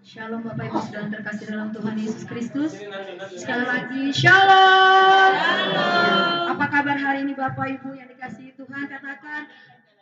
Shalom Bapak Ibu Saudara terkasih dalam Tuhan Yesus Kristus. Sekali lagi Shalom. Shalom. Apa kabar hari ini Bapak Ibu yang dikasihi Tuhan? Katakan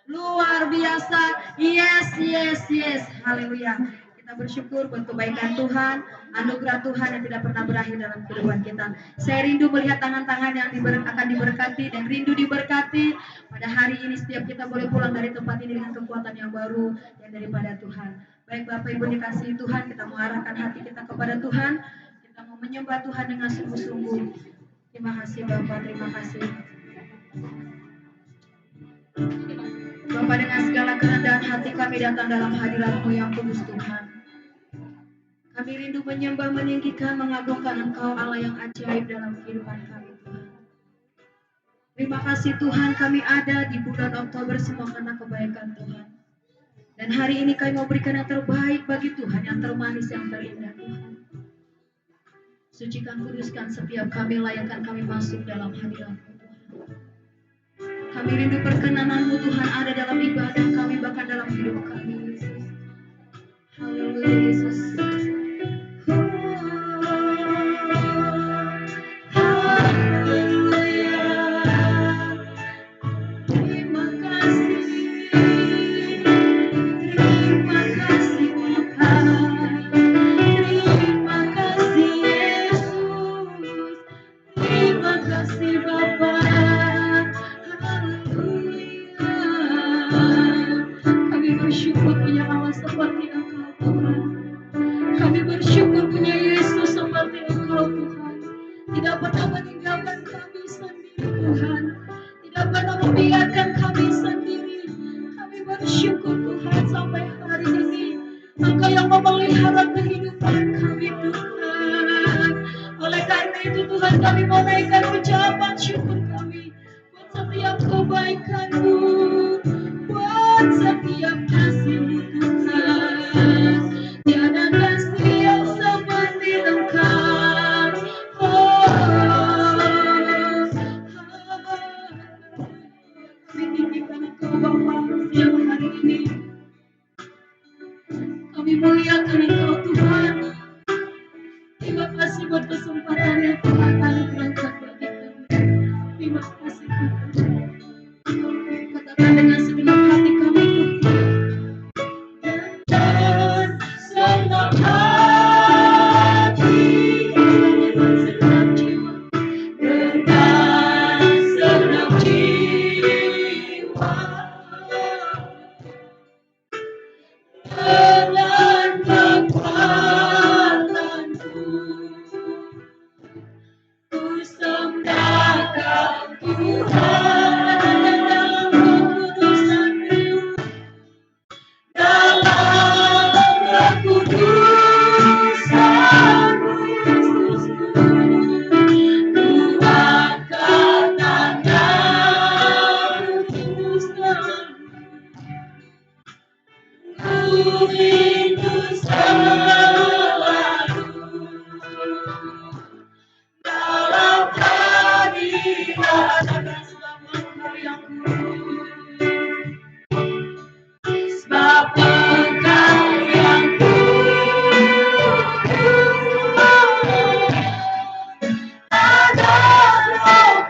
luar biasa. Yes, yes, yes. Haleluya. Kita bersyukur buat kebaikan Tuhan, anugerah Tuhan yang tidak pernah berakhir dalam kehidupan kita. Saya rindu melihat tangan-tangan yang akan diberkati dan rindu diberkati. Pada hari ini setiap kita boleh pulang dari tempat ini dengan kekuatan yang baru yang daripada Tuhan. Baik Bapak Ibu dikasihi Tuhan, kita mau arahkan hati kita kepada Tuhan. Kita mau menyembah Tuhan dengan sungguh-sungguh. Terima kasih Bapak, terima kasih. Bapak, dengan segala kerendahan hati kami datang dalam hadirat-Mu yang kudus Tuhan. Kami rindu menyembah, meninggikan, mengagungkan Engkau Allah yang ajaib dalam kehidupan kami Tuhan. Terima kasih Tuhan, kami ada di bulan Oktober semua karena kebaikan Tuhan. Dan hari ini kami mau berikan yang terbaik bagi Tuhan, yang termanis, yang terindah Tuhan. Sucikan, kuduskan setiap kami, layakkan kami masuk dalam hadirat-Mu Tuhan. Kami rindu perkenanan-Mu Tuhan ada dalam ibadah kami, bahkan dalam hidup kami Yesus. Haleluya Yesus. Bersyukur punya Allah seperti Engkau Tuhan. Kami bersyukur punya Yesus seperti Engkau Tuhan. Tidak pernah meninggalkan kami sendiri Tuhan. Tidak pernah membiarkan kami sendiri. Kami bersyukur Tuhan sampai hari ini Engkau yang memelihara kehidupan kami Tuhan. Oleh karena itu Tuhan, kami mau naikkan ucapan syukur kami buat setiap kebaikan-Mu, buat setiap kasih-Mu Tuhan. Tiada kasih yang seperti Engkau. Kami tinggikan Engkau Bapa setiap hari ini. Kami muliakan Engkau Tuhan. Terima kasih buat kesempatan yang Tuhan anugerahkan bagi kami. Terima kasih Tuhan. Katakan dengan segenap hati kami Tuhan. Dan senang hati, dengan segenap jiwa, dengan segenap jiwa, dengan kekuatanku, ku sembahkan Tuhan dalam kekudusan-Mu, dalam kekudusan-Mu. Ku angkat tanganku ku rindu selalu dalam hadirat Engkau yang kudus. Sebab Engkau yang kudus, ada roh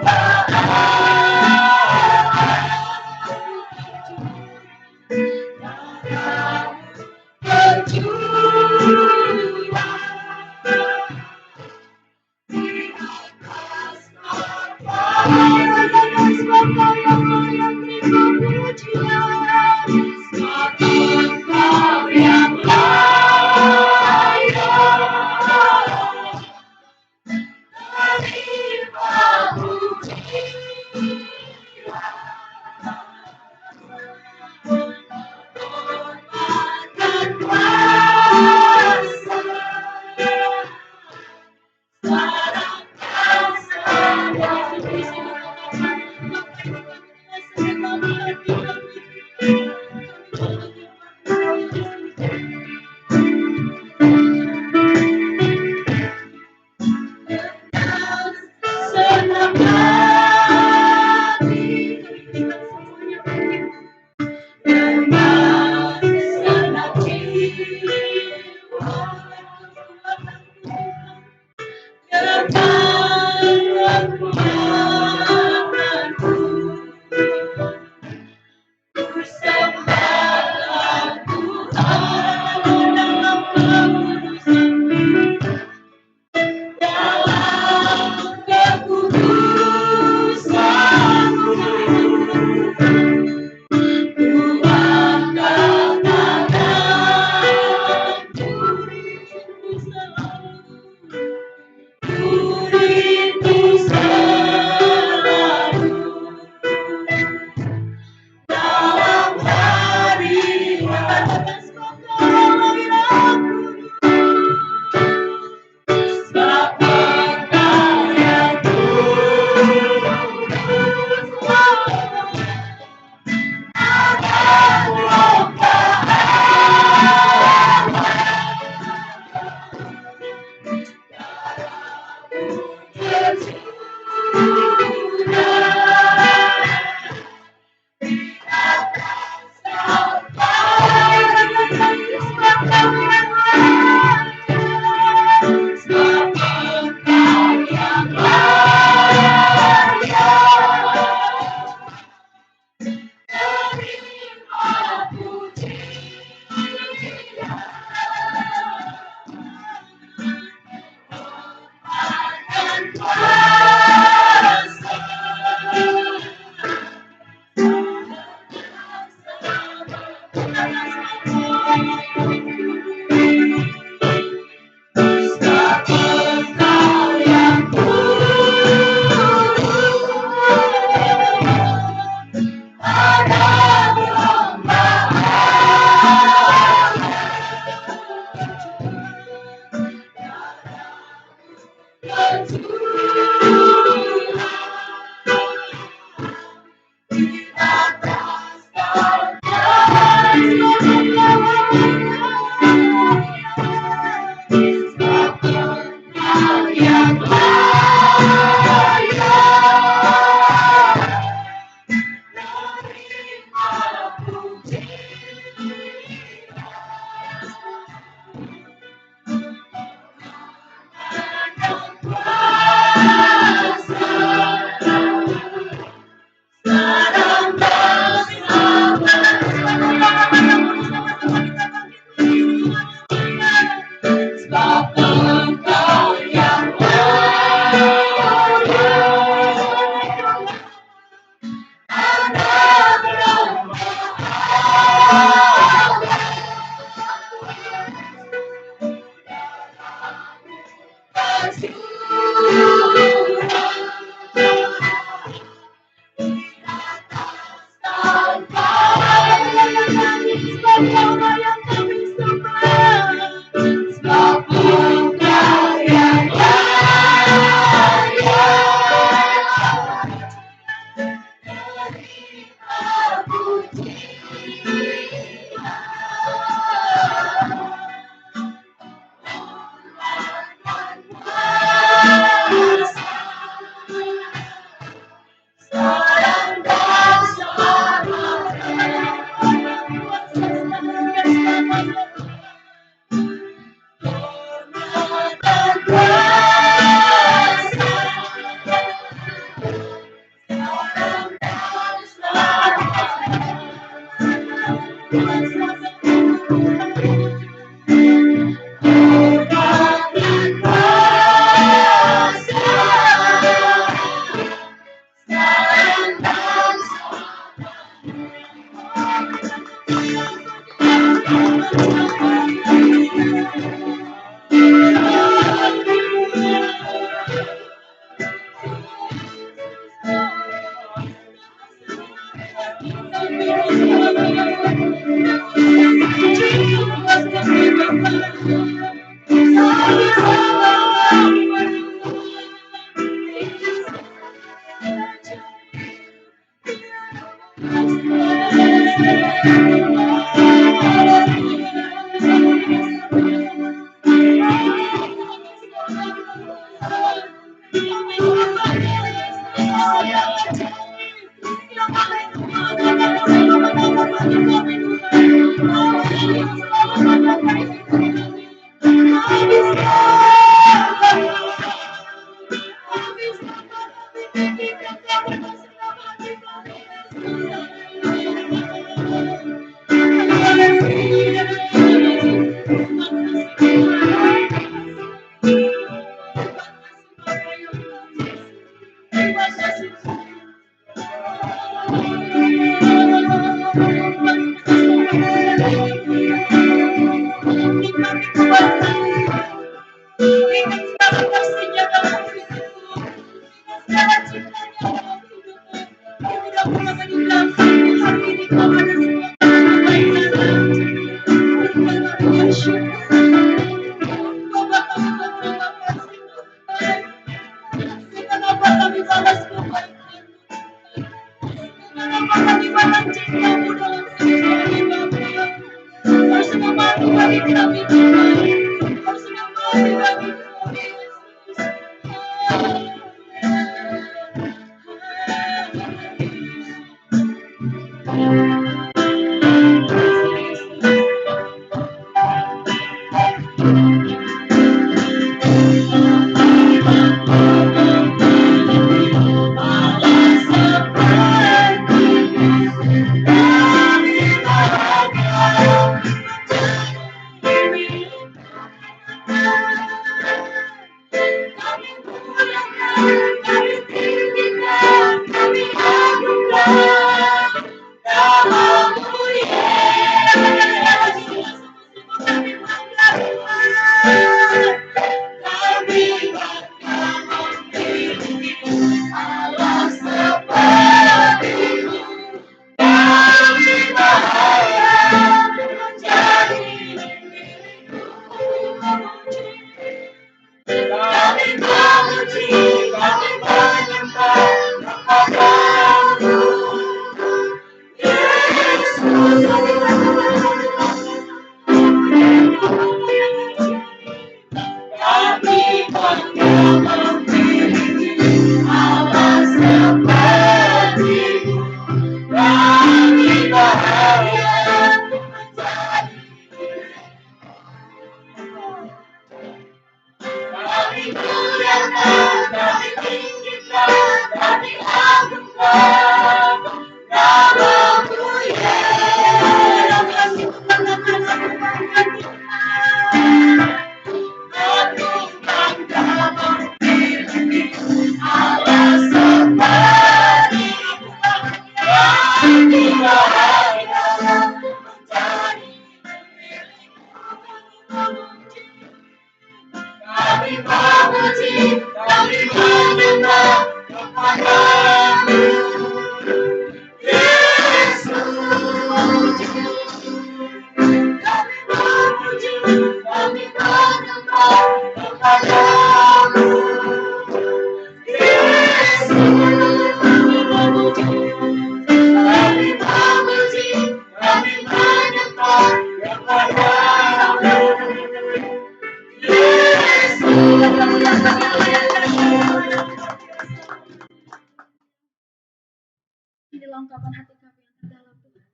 Inilah ungkapan hati kami yang terdalam, Tuhan.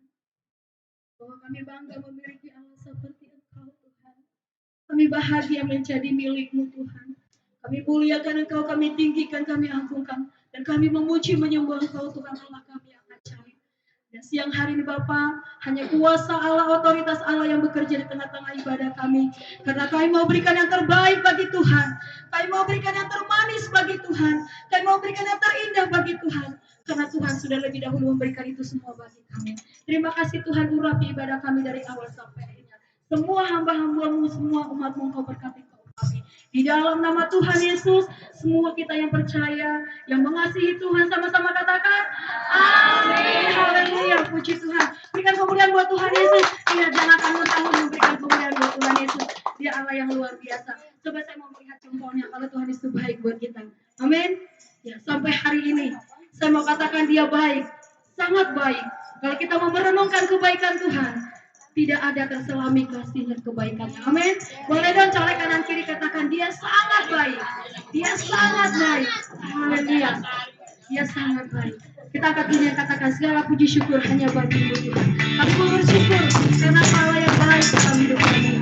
Bahwa kami bangga memiliki Allah seperti Engkau, Tuhan. Kami bahagia menjadi milik-Mu, Tuhan. Kami muliakan Engkau, kami tinggikan, kami agungkan. Dan kami memuji menyembah Engkau, Tuhan Allah kami yang ajaib. Dan siang hari ini Bapa, hanya kuasa Allah, otoritas Allah yang bekerja di tengah-tengah ibadah kami. Karena kami mau berikan yang terbaik bagi Tuhan. Kami mau berikan yang termanis bagi Tuhan. Kami mau berikan yang terindah bagi Tuhan. Karena Tuhan sudah lebih dahulu memberikan itu semua bagi kami. Terima kasih Tuhan, urapi ibadah kami dari awal sampai akhir. Semua hamba-hamba-Mu, semua umat-Mu Engkau berkati kami. Di dalam nama Tuhan Yesus, semua kita yang percaya, yang mengasihi Tuhan, sama-sama katakan, amin. Haleluya, puji Tuhan. Berikan kemuliaan buat Tuhan Yesus. Biar jangan tanggung-tanggung memberikan kemuliaan buat Tuhan Yesus. Allah yang luar biasa. Coba saya mau melihat contohnya kalau Tuhan itu baik buat kita. Amin. Ya, sampai hari ini saya mau katakan dia baik, sangat baik. Kalau kita mau merenungkan kebaikan Tuhan, tidak ada terselami kasih dan kebaikannya. Amin. Boleh dong colek kanan kiri katakan dia sangat baik. Dia sangat baik. Haleluya. Dia sangat baik. Kita angkat dunia katakan segala puji syukur hanya bagi-Mu Tuhan. Kami mau bersyukur karena Allah yang baik dalam hidup kami.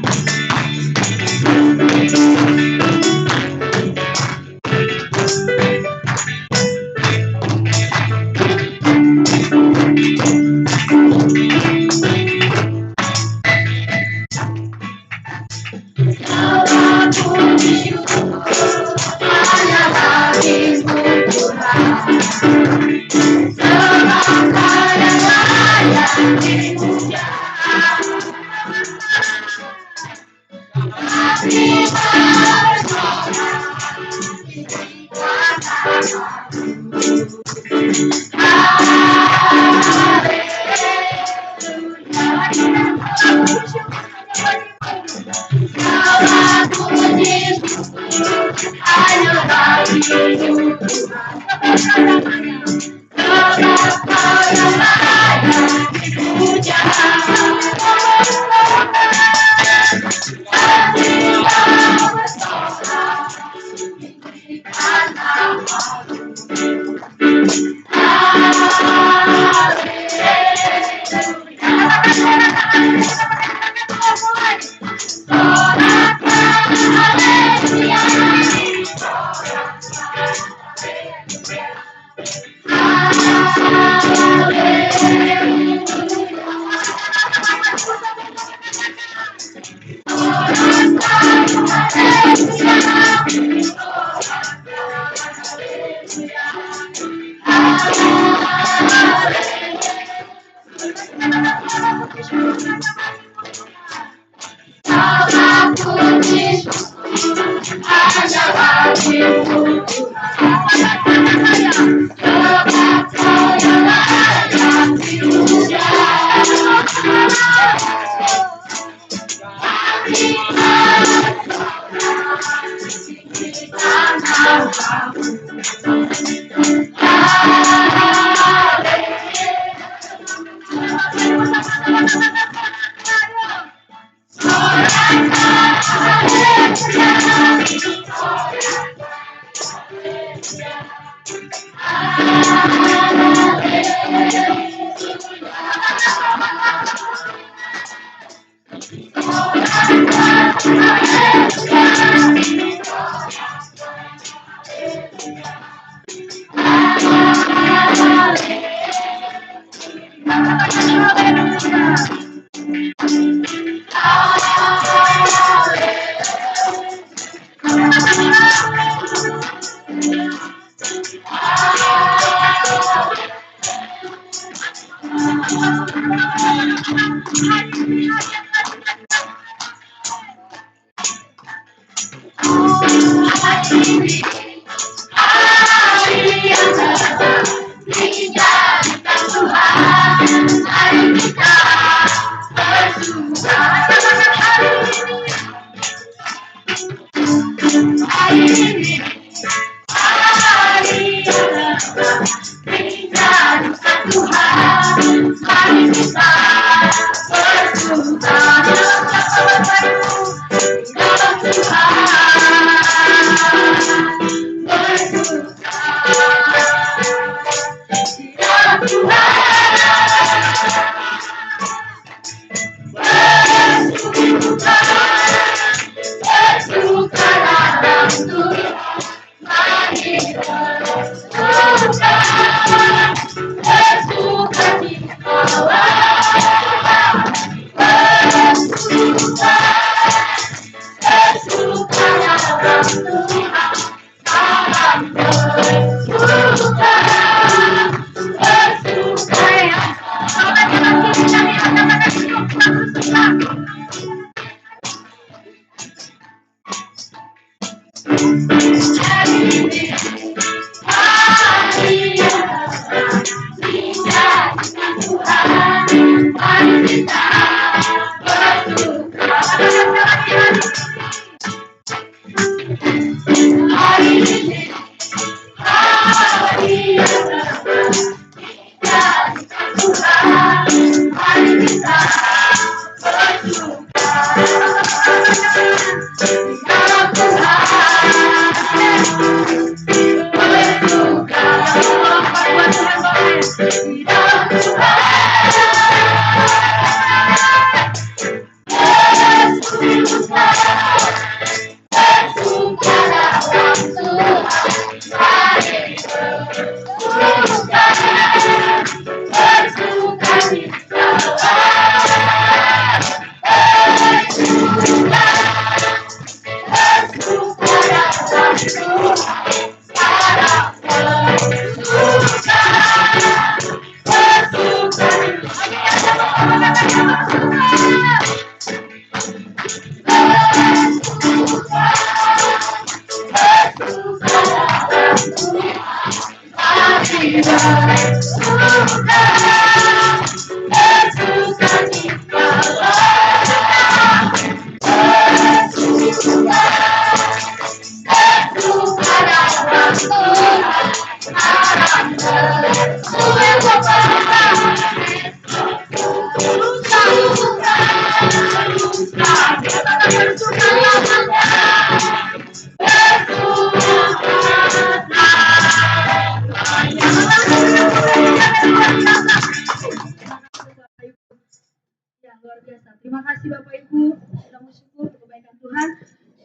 Ya, luar biasa. Terima kasih Bapak Ibu sudah bersyukur untuk kebaikan Tuhan.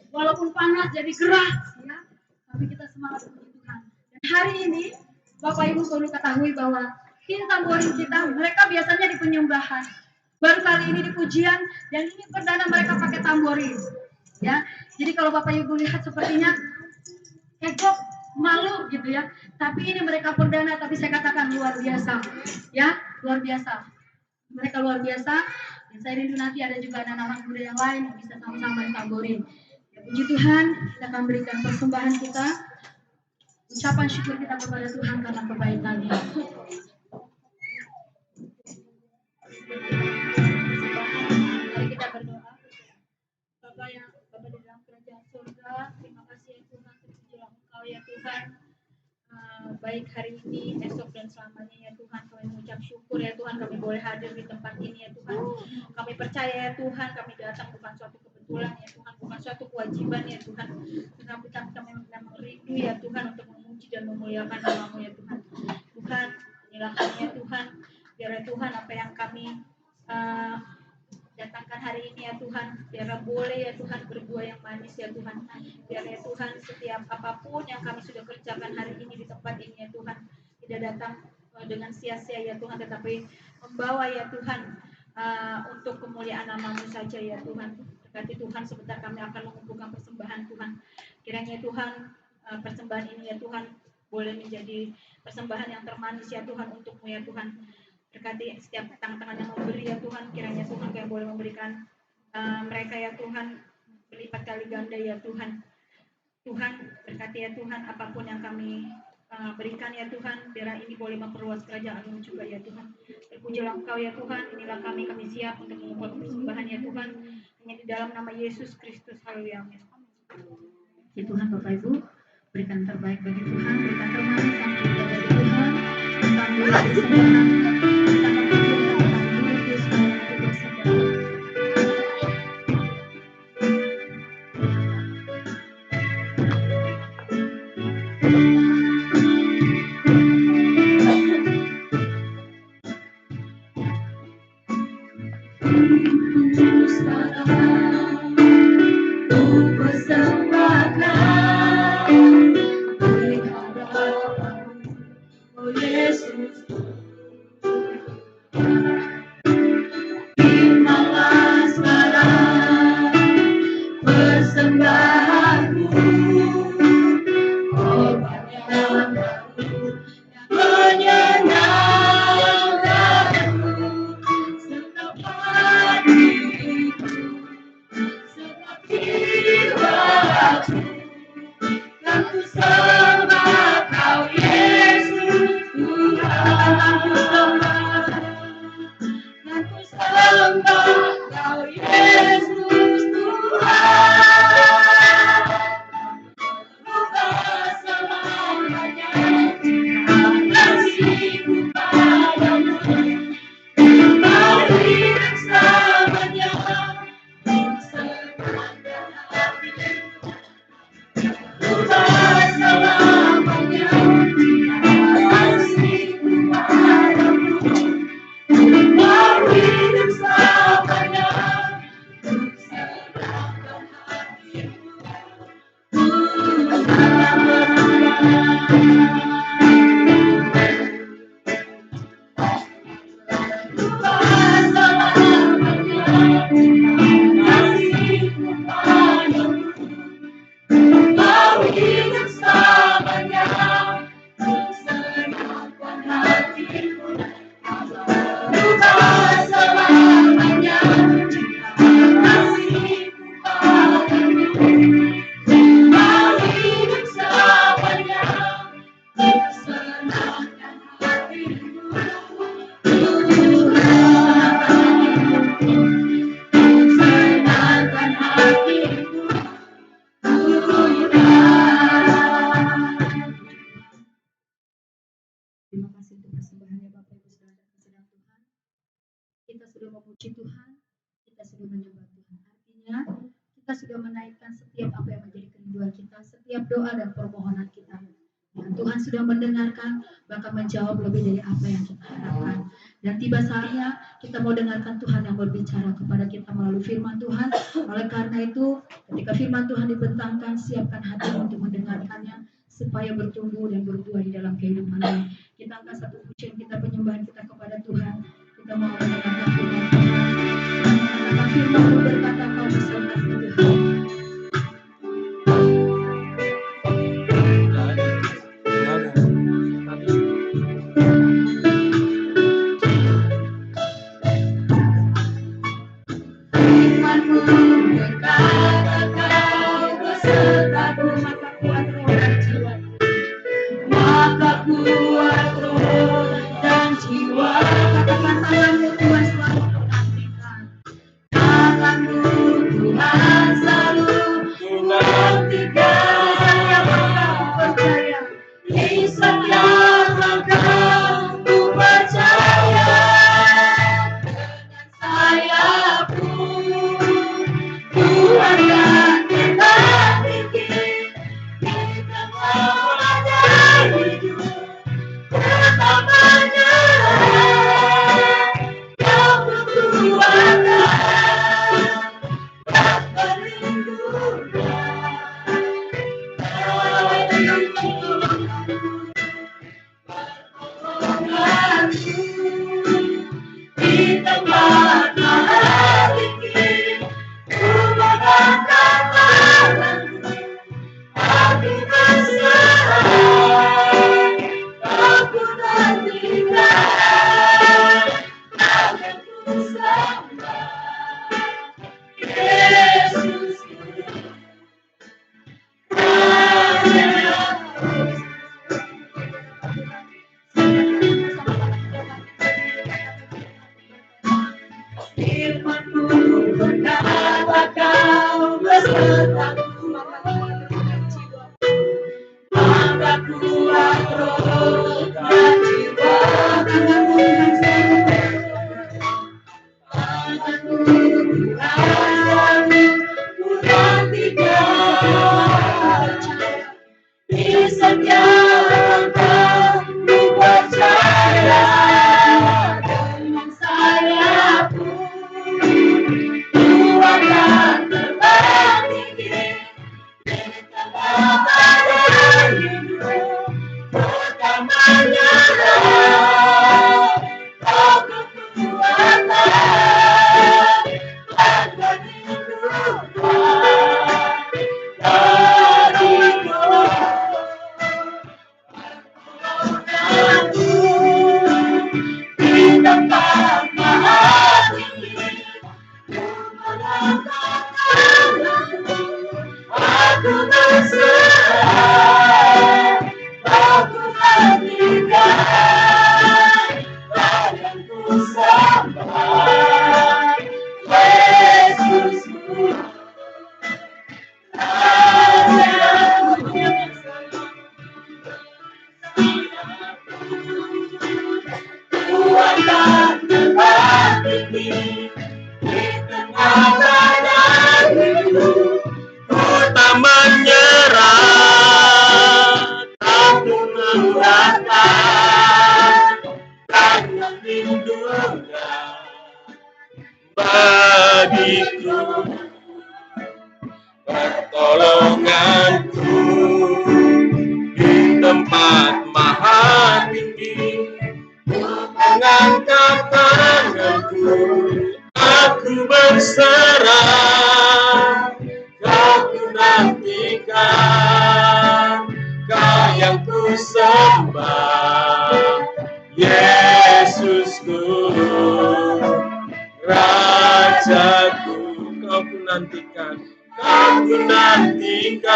Walaupun panas jadi gerah, ya, tapi kita semangat puji Tuhan. Dan hari ini Bapak Ibu perlu ketahui bahwa tim tamborin kita, mereka biasanya di penyembahan. Baru kali ini di pujian, dan ini perdana mereka pakai tamborin. Ya, jadi kalau Bapak Ibu lihat sepertinya heboh, malu gitu ya. Tapi ini mereka perdana, tapi saya katakan luar biasa. Ya, luar biasa. Mereka luar biasa. Dan saya rindu nanti ada juga anak-anak muda yang lain yang bisa sama-sama tamborin. Ya, puji Tuhan, kita akan berikan persembahan kita, ucapan syukur kita kepada Tuhan karena kebaikan-Nya. Mari kita berdoa. Bapak di dalam kerajaan surga, terima kasih ya Tuhan, terpujilah Engkau ya Tuhan. Baik hari ini, esok dan selamanya ya Tuhan, kami mengucap syukur ya Tuhan, kami boleh hadir di tempat ini ya Tuhan. Kami percaya ya Tuhan, kami datang bukan suatu kebetulan ya Tuhan, bukan suatu kewajiban ya Tuhan. Tetapi kami memang rindu ya Tuhan untuk memuji dan memuliakan nama-Mu ya Tuhan. Tuhan, inilah kami ya Tuhan, biar ya Tuhan apa yang kami datangkan hari ini ya Tuhan, biar boleh ya Tuhan berbuah yang manis ya Tuhan. Biar ya Tuhan setiap apapun yang kami sudah kerjakan hari ini di tempat ini ya Tuhan, tidak datang dengan sia-sia ya Tuhan, tetapi membawa ya Tuhan untuk kemuliaan nama-Mu saja ya Tuhan. Berkati Tuhan, sebentar kami akan mengumpulkan persembahan Tuhan. Kiranya Tuhan persembahan ini ya Tuhan boleh menjadi persembahan yang termanis ya Tuhan untuk-Mu ya Tuhan. Berkati setiap tangan-tangan yang memberi ya Tuhan, kiranya Tuhan yang boleh memberikan mereka ya Tuhan berlipat kali ganda ya Tuhan. Tuhan berkati ya Tuhan apapun yang kami berikan ya Tuhan, biar ini boleh memperluas kerajaan-Mu juga ya Tuhan. Terpujilah Engkau ya Tuhan, inilah kami siap untuk mengumpulkan persembahan ya Tuhan, hanya di dalam nama Yesus Kristus. Haleluya, amin. Ya Tuhan, Bapak Ibu, berikan terbaik bagi Tuhan, berikan terbaik sampai bagi Tuhan, sambil persembahan. Terima kasih untuk persembahannya Bapak Ibu Saudara kesedang Tuhan. Kita sudah memuji Tuhan, kita sudah menyembah Tuhan. Artinya kita sudah menaikkan setiap apa yang menjadi kerinduan kita, setiap doa dan permohonan kita. Dan Tuhan sudah mendengarkan, bahkan menjawab lebih dari apa yang kita harapkan. Dan tiba saatnya kita mau dengarkan Tuhan yang berbicara kepada kita melalui firman Tuhan. Oleh karena itu, ketika firman Tuhan dibentangkan, siapkan hati untuk mendengarkannya, supaya bertumbuh dan berbuah di dalam kehidupan kita. Kita angkat satu pujian kita, penyembahan kita kepada Tuhan. Kita mau mendengarkan firman Tuhan. Kita mengatakan firman-Mu berkata, Kau beserta Tuhan. Firman-Mu berkata, Kau besertaku, maka kuat roh dan jiwa. Maka kuat roh dan jiwa. Katakan tangan-Mu Tuhan selalu menantikan. Tangan-Mu Tuhan selalu menantikan. Di setiap langkah ku percaya. Dengan sayap-Mu Tuhan akan terbang tinggi. Di tengah badai hidup tetap menyerah. Kau kekuatan dan perlindungan. Pertolonganku di tempat maha tinggi. Ku mengangkat tanganku, aku berserah. Aku nantikan, akan ku sembah Yesusku. Firman-Mu berkata, Kau besertaku, maka kuat roh dan jiwa. Tangan-Mu Tuhan selalu ku nantikan. Di setiap langkah ku percaya. Dengan sayap-Mu Tuhan akan terbang tinggi. Di tengah badai hidup tetap menyerah. Kau kekuatan dan perlindungan dariku. Pertolonganku di tempat maha tinggi. Ku mengangkat tanganku, aku berserah. Aku nantikan, akan ku sembah Yesusku. Tuhan akan terbang tinggi. Di tengah badai hidup ku tak menyerah. Tak meninggalkan, karena lindungan bagiku. Pertolonganku di tempat maha tinggi. Ku mengangkat tanganku, aku berserah. Kau ku nantikan, Kau yang ku sembah Yesusku, Rajaku. Kau ku nantikan, Kau ku nantikan,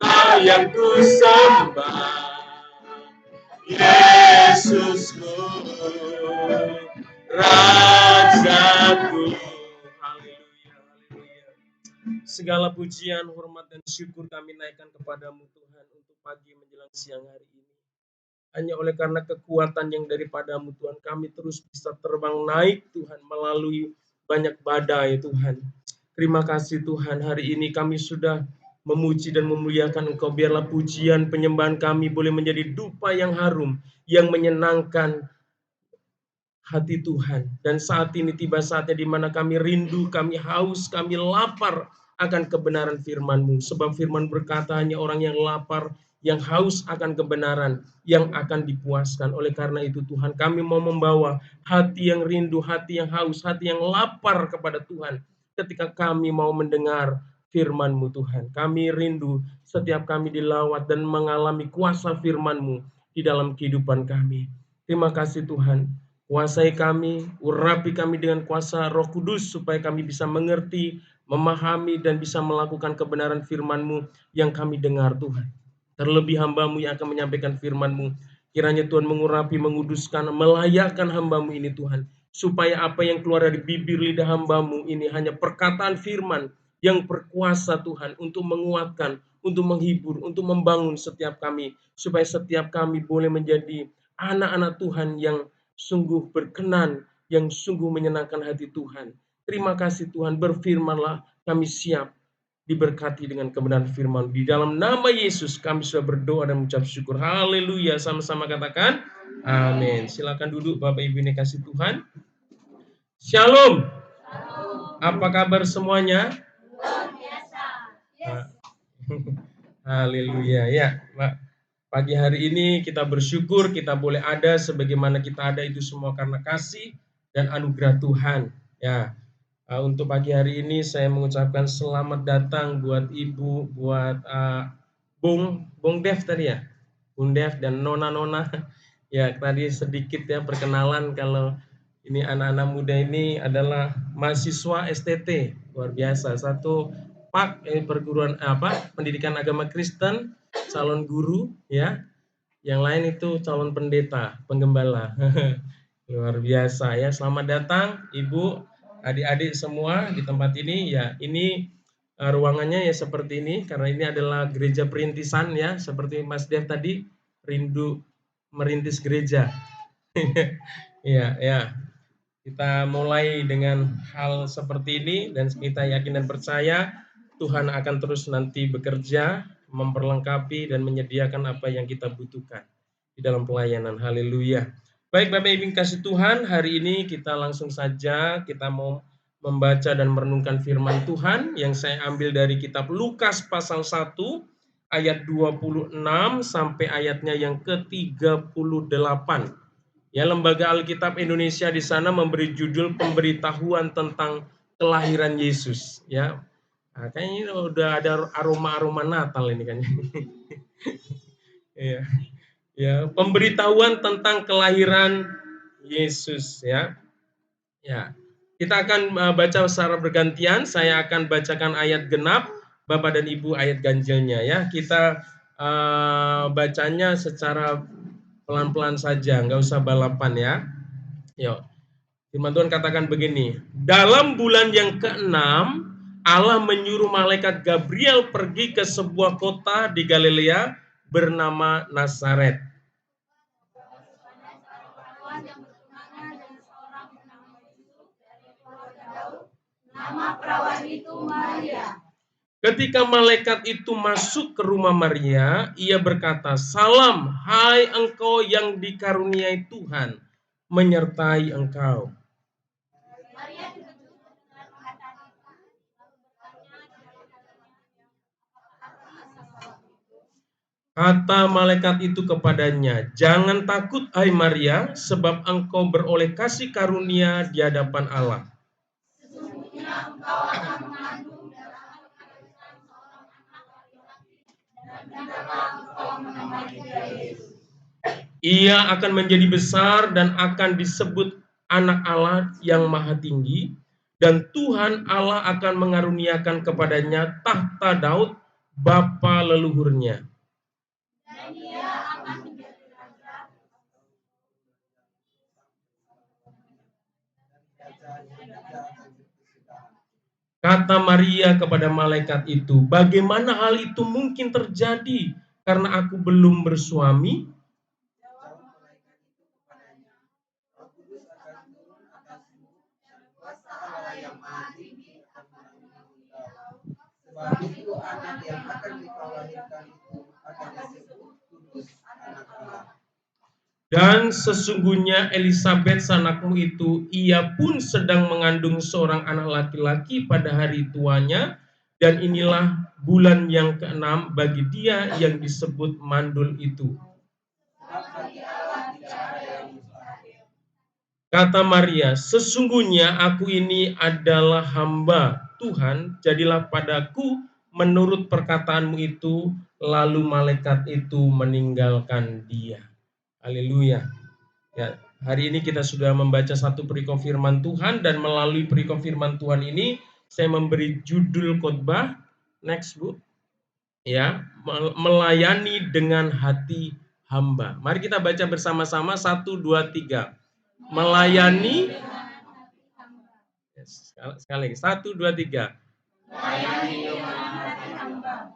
Kau yang ku sembah Yesusku, Rajaku. Haleluya, haleluya. Segala pujian, hormat, dan syukur kami naikkan kepadamu Tuhan untuk pagi menjelang siang hari ini. Hanya oleh karena kekuatan yang daripadamu Tuhan, kami terus bisa terbang naik Tuhan melalui banyak badai Tuhan. Terima kasih Tuhan, hari ini kami sudah memuji dan memuliakan Engkau. Biarlah pujian penyembahan kami boleh menjadi dupa yang harum, yang menyenangkan hati Tuhan. Dan saat ini tiba saatnya di mana kami rindu, kami haus, kami lapar akan kebenaran firman-Mu. Sebab firman berkata hanya orang yang lapar, yang haus akan kebenaran, yang akan dipuaskan. Oleh karena itu Tuhan, kami mau membawa hati yang rindu, hati yang haus, hati yang lapar kepada Tuhan. Ketika kami mau mendengar firman-Mu Tuhan. Kami rindu setiap kami dilawat dan mengalami kuasa firman-Mu di dalam kehidupan kami. Terima kasih Tuhan. Kuasai kami, urapi kami dengan kuasa Roh Kudus supaya kami bisa mengerti, memahami, dan bisa melakukan kebenaran firman-Mu yang kami dengar Tuhan. Terlebih hamba-Mu yang akan menyampaikan firman-Mu. Kiranya Tuhan mengurapi, menguduskan, melayakkan hamba-Mu ini Tuhan. Supaya apa yang keluar dari bibir lidah hamba-Mu ini hanya perkataan firman yang berkuasa Tuhan untuk menguatkan, untuk menghibur, untuk membangun setiap kami. Supaya setiap kami boleh menjadi anak-anak Tuhan yang sungguh berkenan, yang sungguh menyenangkan hati Tuhan. Terima kasih Tuhan, berfirmanlah, kami siap diberkati dengan kebenaran firman. Di dalam nama Yesus kami sudah berdoa dan mengucap syukur. Haleluya, sama-sama katakan amin. Silakan duduk Bapak Ibu yang kasih Tuhan. Shalom. Apa kabar semuanya? Luar biasa. Yes. Haleluya ya, Pak. Pagi hari ini kita bersyukur kita boleh ada, sebagaimana kita ada itu semua karena kasih dan anugerah Tuhan. Ya, untuk pagi hari ini saya mengucapkan selamat datang buat Ibu, buat Bung Dev tadi ya, Bung Dev dan Nona. Ya, tadi sedikit ya perkenalan kalau ini anak-anak muda ini adalah mahasiswa STT, luar biasa. Satu perguruan pendidikan agama Kristen, calon guru ya. Yang lain itu calon pendeta, penggembala. Luar biasa ya. Selamat datang Ibu, adik-adik semua di tempat ini ya. Ini ruangannya ya seperti ini karena ini adalah gereja perintisan ya, seperti Mas Dev tadi rindu merintis gereja. Ya, ya. Kita mulai dengan hal seperti ini dan kita yakin dan percaya Tuhan akan terus nanti bekerja, memperlengkapi dan menyediakan apa yang kita butuhkan di dalam pelayanan. Haleluya. Baik Bapak Ibu kasih Tuhan, hari ini kita langsung saja kita mau membaca dan merenungkan firman Tuhan yang saya ambil dari kitab Lukas pasal 1 ayat 26 sampai ayatnya yang ke-38. Ya, Lembaga Alkitab Indonesia di sana memberi judul pemberitahuan tentang kelahiran Yesus. Ya, nah, kayaknya ini udah ada aroma-aroma Natal ini kan. Ya, ya, pemberitahuan tentang kelahiran Yesus. Ya, ya. Kita akan baca secara bergantian. Saya akan bacakan ayat genap, Bapak dan Ibu ayat ganjilnya. Ya, kita bacanya secara pelan-pelan saja, nggak usah balapan ya. Yuk, firman Tuhan katakan begini, dalam bulan yang ke-6, Allah menyuruh malaikat Gabriel pergi ke sebuah kota di Galilea bernama Nazaret. Nama perawan itu Maria. Ketika malaikat itu masuk ke rumah Maria, ia berkata, "Salam, hai engkau yang dikaruniai Tuhan, menyertai engkau." Kata malaikat itu kepadanya, "Jangan takut, hai Maria, sebab engkau beroleh kasih karunia di hadapan Allah. Sesungguhnya engkau akan mengandung dan akan melahirkan seorang anak laki-laki, dan nama engkau menamai dia Yesus. Ia akan menjadi besar dan akan disebut Anak Allah yang Maha Tinggi, dan Tuhan Allah akan mengaruniakan kepadanya tahta Daud, bapa leluhurnya. Dan ia akan menjadi raja. Kata Maria kepada malaikat itu, "Bagaimana hal itu mungkin terjadi karena aku belum bersuami?" Sebab itu anak yang akan dikau lahirkan itu akan disebut kudus, anak Allah. Dan sesungguhnya Elisabet sanakmu itu, ia pun sedang mengandung seorang anak laki-laki pada hari tuanya, dan inilah bulan yang ke-6 bagi dia yang disebut mandul itu. Kata Maria, sesungguhnya aku ini adalah hamba Tuhan, jadilah padaku menurut perkataanmu itu. Lalu malaikat itu meninggalkan dia. Haleluya. Ya, hari ini kita sudah membaca satu perikop firman Tuhan, dan melalui perikop firman Tuhan ini saya memberi judul khotbah, next Bu, ya, melayani dengan hati hamba. Mari kita baca bersama-sama 1 2 3. Melayani, sekali lagi 1 2 3.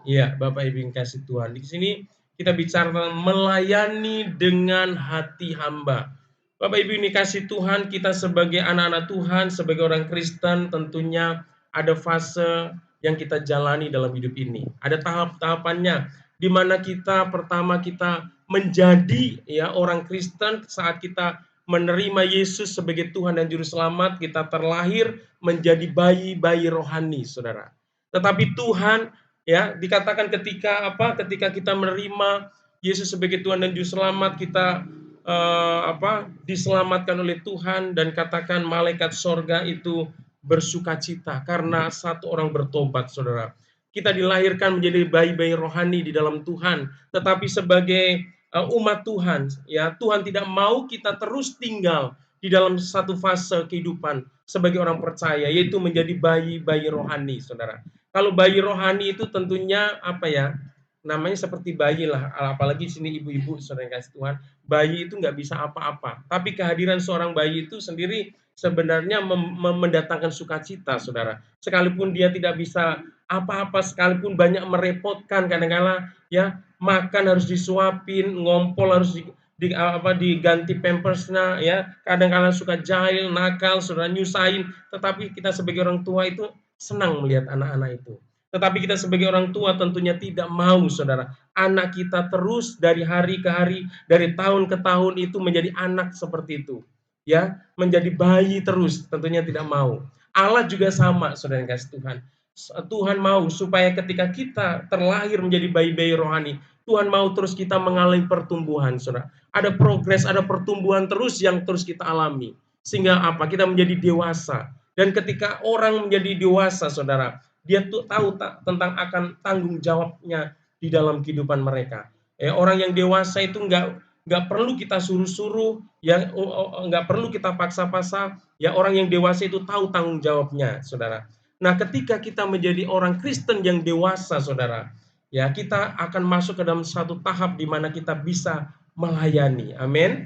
Iya, Bapak Ibu yang kasih Tuhan. Di sini kita bicara tentang melayani dengan hati hamba. Bapak Ibu ini kasih Tuhan, kita sebagai anak-anak Tuhan, sebagai orang Kristen tentunya ada fase yang kita jalani dalam hidup ini. Ada tahap-tahapannya, di mana pertama kita menjadi ya orang Kristen saat kita menerima Yesus sebagai Tuhan dan Juru Selamat, kita terlahir menjadi bayi-bayi rohani, saudara. Tetapi Tuhan, ya, dikatakan ketika kita menerima Yesus sebagai Tuhan dan Juru Selamat, kita diselamatkan oleh Tuhan, dan katakan malaikat sorga itu bersukacita karena satu orang bertobat, saudara. Kita dilahirkan menjadi bayi-bayi rohani di dalam Tuhan, tetapi sebagai umat Tuhan, ya, Tuhan tidak mau kita terus tinggal di dalam satu fase kehidupan sebagai orang percaya, yaitu menjadi bayi-bayi rohani, saudara. Kalau bayi rohani itu tentunya namanya seperti bayi lah, apalagi sini ibu-ibu, saudara yang kasih Tuhan, bayi itu nggak bisa apa-apa, tapi kehadiran seorang bayi itu sendiri sebenarnya mendatangkan sukacita, saudara. Sekalipun dia tidak bisa apa-apa, sekalipun banyak merepotkan, kadang-kala ya, makan harus disuapin, ngompol harus diganti pampersnya, ya, kadang-kala suka jahil, nakal, saudara, nyusahin, tetapi kita sebagai orang tua itu senang melihat anak-anak itu. Tetapi kita sebagai orang tua tentunya tidak mau, saudara, anak kita terus dari hari ke hari, dari tahun ke tahun itu menjadi anak seperti itu. Ya, menjadi bayi terus, tentunya tidak mau. Allah juga sama, saudara yang kasih Tuhan. Tuhan mau supaya ketika kita terlahir menjadi bayi-bayi rohani, Tuhan mau terus kita mengalami pertumbuhan, saudara. Ada progres, ada pertumbuhan terus yang terus kita alami. Sehingga kita menjadi dewasa. Dan ketika orang menjadi dewasa, saudara, dia tuh tahu tentang akan tanggung jawabnya di dalam kehidupan mereka. Orang yang dewasa itu nggak perlu kita suruh-suruh, ya, nggak perlu kita paksa-paksa. Ya, orang yang dewasa itu tahu tanggung jawabnya, saudara. Nah, ketika kita menjadi orang Kristen yang dewasa, saudara, ya, kita akan masuk ke dalam satu tahap di mana kita bisa melayani. Amin.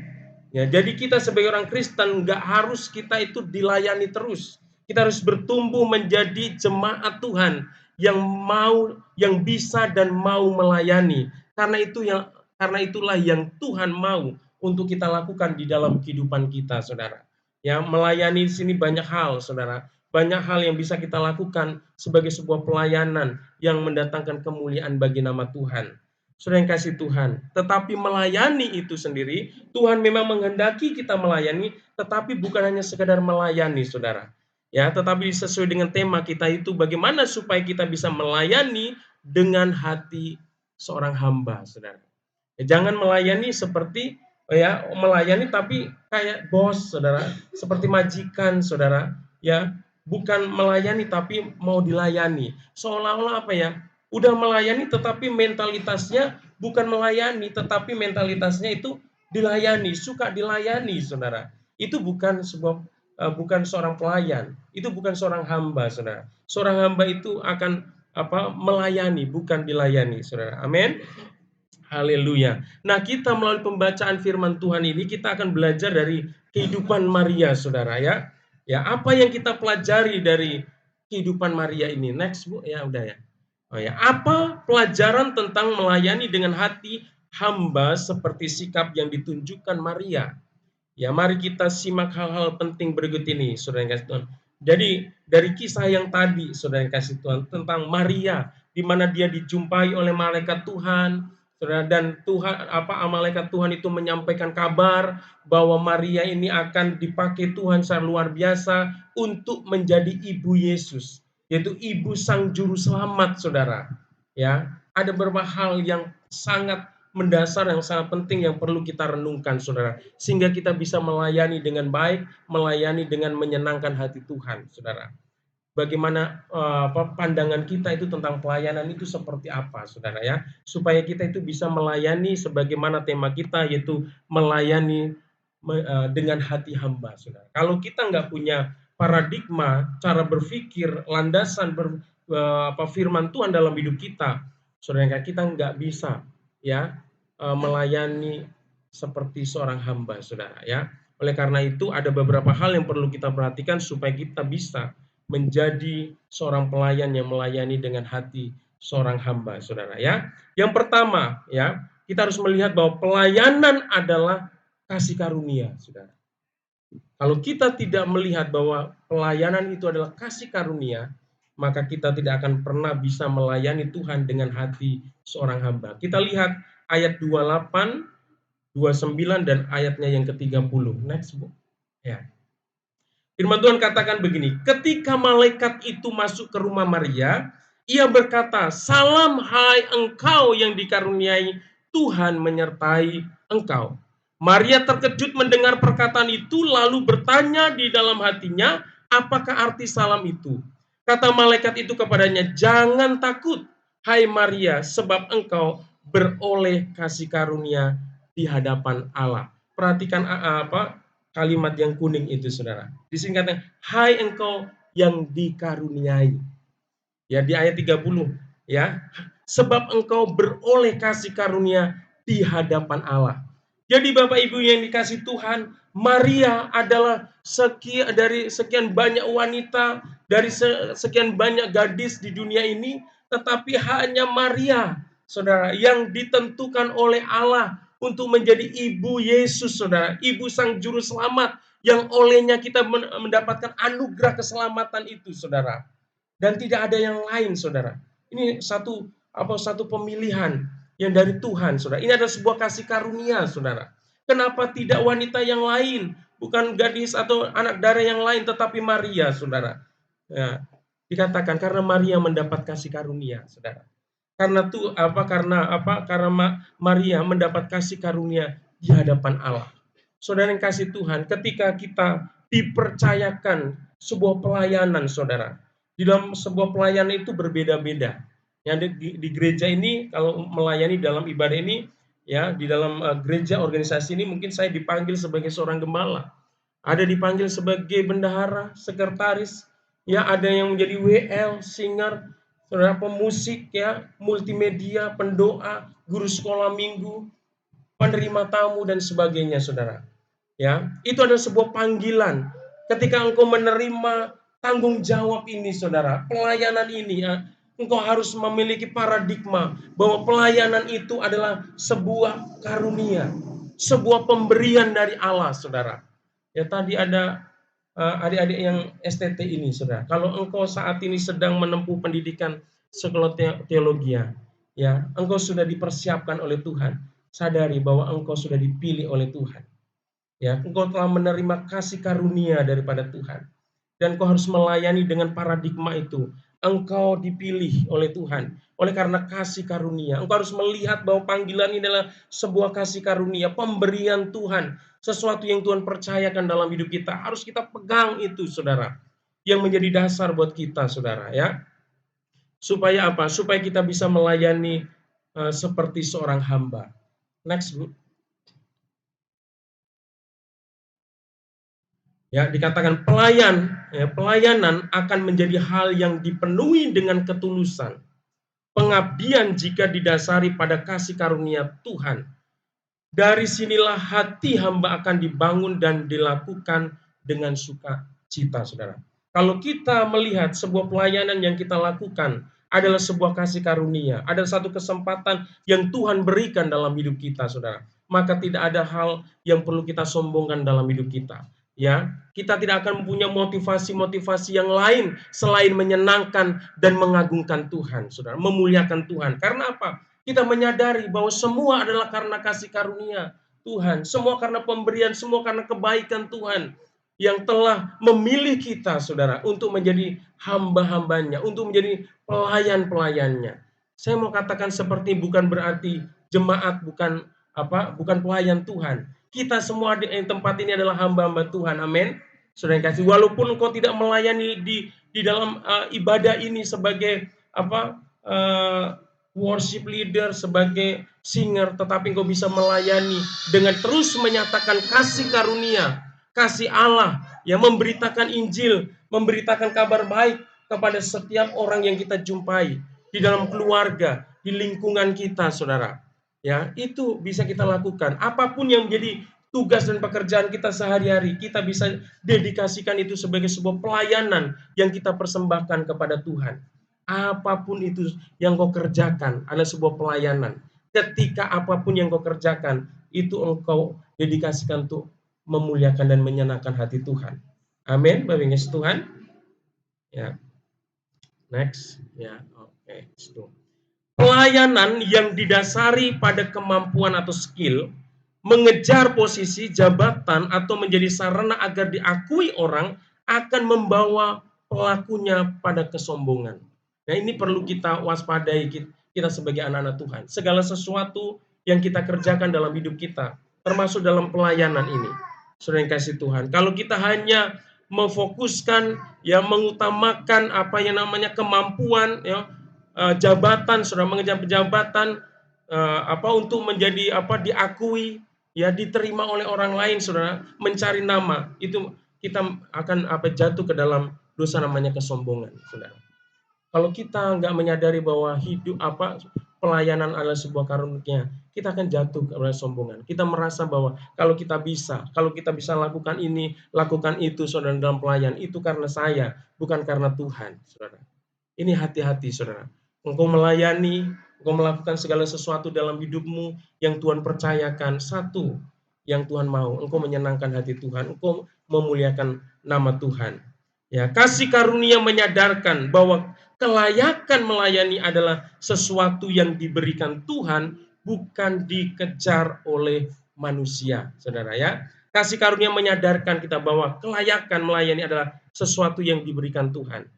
Ya, jadi kita sebagai orang Kristen nggak harus kita itu dilayani terus. Kita harus bertumbuh menjadi jemaat Tuhan yang bisa dan mau melayani. Karena itulah yang Tuhan mau untuk kita lakukan di dalam kehidupan kita, saudara. Ya, melayani di sini banyak hal, saudara. Banyak hal yang bisa kita lakukan sebagai sebuah pelayanan yang mendatangkan kemuliaan bagi nama Tuhan. Saudara yang kasih Tuhan, tetapi melayani itu sendiri, Tuhan memang menghendaki kita melayani, tetapi bukan hanya sekedar melayani, saudara. Ya, tetapi sesuai dengan tema kita itu bagaimana supaya kita bisa melayani dengan hati seorang hamba, saudara. Ya, jangan melayani seperti melayani tapi kayak bos, saudara, seperti majikan, saudara, ya, bukan melayani tapi mau dilayani. Seolah-olah udah melayani tetapi mentalitasnya bukan melayani, tetapi mentalitasnya itu dilayani, suka dilayani, saudara. Itu bukan seorang pelayan, itu bukan seorang hamba, saudara. Seorang hamba itu akan melayani, bukan dilayani, saudara. Amin. Haleluya. Nah, kita melalui pembacaan firman Tuhan ini kita akan belajar dari kehidupan Maria, saudara, ya. Ya, apa yang kita pelajari dari kehidupan Maria ini? Next, Bu. Ya, udah ya. Oh ya, apa pelajaran tentang melayani dengan hati hamba seperti sikap yang ditunjukkan Maria? Ya, mari kita simak hal-hal penting berikut ini, saudara yang kasih Tuhan. Jadi dari kisah yang tadi, saudara yang kasih Tuhan, tentang Maria, di mana dia dijumpai oleh malaikat Tuhan, saudara, dan Tuhan malaikat Tuhan itu menyampaikan kabar bahwa Maria ini akan dipakai Tuhan secara luar biasa untuk menjadi ibu Yesus, yaitu ibu sang juru selamat, saudara. Ya, ada beberapa hal yang sangat mendasar, yang sangat penting yang perlu kita renungkan, saudara, sehingga kita bisa melayani dengan baik, melayani dengan menyenangkan hati Tuhan, saudara. Bagaimana pandangan kita itu tentang pelayanan itu seperti apa, saudara, ya, supaya kita itu bisa melayani sebagaimana tema kita, yaitu melayani dengan hati hamba, saudara. Kalau kita nggak punya paradigma, cara berpikir, landasan firman Tuhan dalam hidup kita, saudara, kita nggak bisa, ya, melayani seperti seorang hamba, saudara, ya. Oleh karena itu ada beberapa hal yang perlu kita perhatikan supaya kita bisa menjadi seorang pelayan yang melayani dengan hati seorang hamba, saudara, ya. Yang pertama, ya, kita harus melihat bahwa pelayanan adalah kasih karunia, saudara. Kalau kita tidak melihat bahwa pelayanan itu adalah kasih karunia, maka kita tidak akan pernah bisa melayani Tuhan dengan hati seorang hamba. Kita lihat ayat 28, 29 dan ayatnya yang ke-30. Next, Bu. Ya. Firman Tuhan katakan begini, ketika malaikat itu masuk ke rumah Maria, ia berkata, "Salam hai engkau yang dikaruniai, Tuhan menyertai engkau." Maria terkejut mendengar perkataan itu, lalu bertanya di dalam hatinya, apakah arti salam itu? Kata malaikat itu kepadanya, "Jangan takut, hai Maria, sebab engkau beroleh kasih karunia di hadapan Allah." Perhatikan kalimat yang kuning itu, saudara. Disingkatnya, hai engkau yang dikaruniai. Ya, di ayat 30, ya. Sebab engkau beroleh kasih karunia di hadapan Allah. Jadi Bapak Ibu yang dikasih Tuhan, Maria adalah dari sekian banyak wanita, dari sekian banyak gadis di dunia ini, tetapi hanya Maria, saudara, yang ditentukan oleh Allah untuk menjadi ibu Yesus, saudara, ibu sang juru selamat, yang olehnya kita mendapatkan anugerah keselamatan itu, saudara. Dan tidak ada yang lain, saudara. Ini satu pemilihan yang dari Tuhan, saudara. Ini adalah sebuah kasih karunia, saudara. Kenapa tidak wanita yang lain, bukan gadis atau anak darah yang lain, tetapi Maria, saudara? Ya, dikatakan karena Maria mendapat kasih karunia, saudara. Karena Maria mendapat kasih karunia di hadapan Allah. Saudara yang kasih Tuhan, ketika kita dipercayakan sebuah pelayanan, saudara, di dalam sebuah pelayanan itu berbeda-beda. Yang di gereja ini, kalau melayani dalam ibadah ini, ya, di dalam gereja organisasi ini, mungkin saya dipanggil sebagai seorang gembala, ada dipanggil sebagai bendahara, sekretaris, ya, ada yang menjadi WL, singer, saudara, pemusik, ya, multimedia, pendoa, guru sekolah minggu, penerima tamu dan sebagainya, saudara. Ya, itu adalah sebuah panggilan. Ketika engkau menerima tanggung jawab ini, saudara, pelayanan ini, ya, engkau harus memiliki paradigma bahwa pelayanan itu adalah sebuah karunia, sebuah pemberian dari Allah, saudara. Ya, tadi ada adik-adik yang STT ini, saudara. Kalau engkau saat ini sedang menempuh pendidikan sekolah teologi, ya, engkau sudah dipersiapkan oleh Tuhan. Sadari bahwa engkau sudah dipilih oleh Tuhan. Ya, engkau telah menerima kasih karunia daripada Tuhan. Dan engkau harus melayani dengan paradigma itu. Engkau dipilih oleh Tuhan. Oleh karena kasih karunia, engkau harus melihat bahwa panggilan ini adalah sebuah kasih karunia, pemberian Tuhan. Sesuatu yang Tuhan percayakan dalam hidup kita. Harus kita pegang itu, saudara. Yang menjadi dasar buat kita, saudara, ya. Supaya apa? Supaya kita bisa melayani seperti seorang hamba. Next, Bu. Ya, dikatakan pelayanan akan menjadi hal yang dipenuhi dengan ketulusan. Pengabdian jika didasari pada kasih karunia Tuhan. Dari sinilah hati hamba akan dibangun dan dilakukan dengan sukacita, saudara. Kalau kita melihat sebuah pelayanan yang kita lakukan adalah sebuah kasih karunia, ada satu kesempatan yang Tuhan berikan dalam hidup kita, saudara. Maka tidak ada hal yang perlu kita sombongkan dalam hidup kita. ya, kita tidak akan mempunyai motivasi-motivasi yang lain selain menyenangkan dan mengagungkan Tuhan, saudara, memuliakan Tuhan. Karena apa? Kita menyadari bahwa semua adalah karena kasih karunia Tuhan, semua karena pemberian, semua karena kebaikan Tuhan yang telah memilih kita, saudara, untuk menjadi hamba-hambanya, untuk menjadi pelayan-pelayannya. Saya mau katakan seperti bukan berarti jemaat bukan pelayan Tuhan. Kita semua di tempat ini adalah hamba-hamba Tuhan. Amin. Saudara yang kasih, walaupun engkau tidak melayani di dalam ibadah ini sebagai worship leader, sebagai singer, tetapi engkau bisa melayani dengan terus menyatakan kasih karunia, kasih Allah, yang memberitakan Injil, memberitakan kabar baik kepada setiap orang yang kita jumpai di dalam keluarga, di lingkungan kita, saudara. Ya, itu bisa kita lakukan. Apapun yang menjadi tugas dan pekerjaan kita sehari-hari, kita bisa dedikasikan itu sebagai sebuah pelayanan yang kita persembahkan kepada Tuhan. Apapun itu yang kau kerjakan adalah sebuah pelayanan. Ketika apapun yang kau kerjakan, itu engkau dedikasikan untuk memuliakan dan menyenangkan hati Tuhan. Amin, Bapak Ibu Tuhan. Ya. Next, ya, oke. Pelayanan yang didasari pada kemampuan atau skill, mengejar posisi, jabatan, atau menjadi sarana agar diakui orang akan membawa pelakunya pada kesombongan. Nah, ini perlu kita waspadai kita sebagai anak-anak Tuhan. Segala sesuatu yang kita kerjakan dalam hidup kita, termasuk dalam pelayanan ini. Saudara yang kasih Tuhan, kalau kita hanya memfokuskan, ya, mengutamakan apa yang namanya kemampuan, ya, jabatan, saudara, mengejar jabatan, untuk menjadi diakui, ya, diterima oleh orang lain, saudara, mencari nama, itu kita akan jatuh ke dalam dosa namanya kesombongan, saudara. Kalau kita nggak menyadari bahwa hidup pelayanan adalah sebuah karunia, kita akan jatuh ke dalam kesombongan. Kita merasa bahwa kalau kita bisa lakukan ini, lakukan itu, saudara, dalam pelayan, itu karena saya, bukan karena Tuhan, saudara. Ini hati-hati, saudara. Engkau melayani, engkau melakukan segala sesuatu dalam hidupmu yang Tuhan percayakan. Satu yang Tuhan mau, engkau menyenangkan hati Tuhan, engkau memuliakan nama Tuhan. Ya, kasih karunia menyadarkan bahwa kelayakan melayani adalah sesuatu yang diberikan Tuhan, bukan dikejar oleh manusia, saudara, ya. Kasih karunia menyadarkan kita bahwa kelayakan melayani adalah sesuatu yang diberikan Tuhan.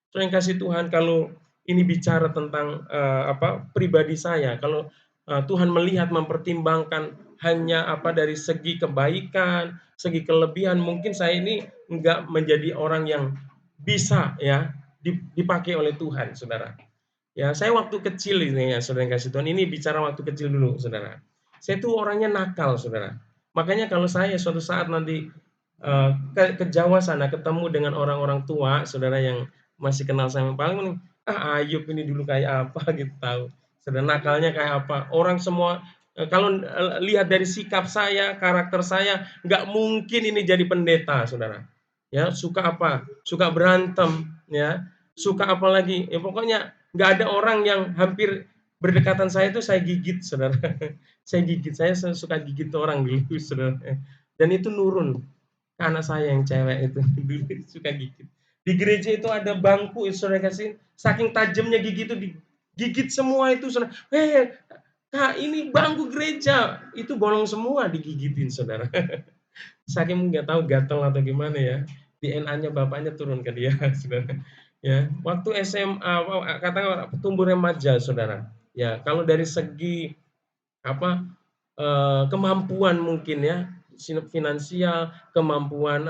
So, yang kasih Tuhan, kalau ini bicara tentang pribadi saya, kalau Tuhan melihat, mempertimbangkan hanya dari segi kebaikan, segi kelebihan, mungkin saya ini enggak menjadi orang yang bisa, ya, dipakai oleh Tuhan, saudara. Ya, saya waktu kecil ini, ya, saudara yang kasih Tuhan, ini bicara waktu kecil dulu, saudara. Saya tuh orangnya nakal, saudara. Makanya kalau saya suatu saat nanti ke Jawa sana ketemu dengan orang-orang tua, saudara, yang masih kenal saya, paling Ayub ini dulu kayak apa gitu tahu. Saudara, nakalnya kayak apa. Orang semua kalau lihat dari sikap saya, karakter saya, nggak mungkin ini jadi pendeta, saudara. Ya, suka suka berantem, ya, suka apa lagi, ya, pokoknya nggak ada orang yang hampir berdekatan saya itu saya gigit, saudara. Saya suka gigit orang dulu, saudara. Dan itu nurun ke anak saya yang cewek itu, dulu suka gigit. Di gereja itu ada bangku, saudara kasih, saking tajamnya gigi itu digigit semua itu, saudara. Kak, ini bangku gereja, itu bolong semua digigitin, saudara. Saking nggak tahu gatel atau gimana, ya. DNA-nya bapaknya turun ke dia, saudara. Ya, waktu SMA, katakan tumbuh remaja, saudara. Ya, kalau dari segi kemampuan mungkin, ya, finansial, kemampuan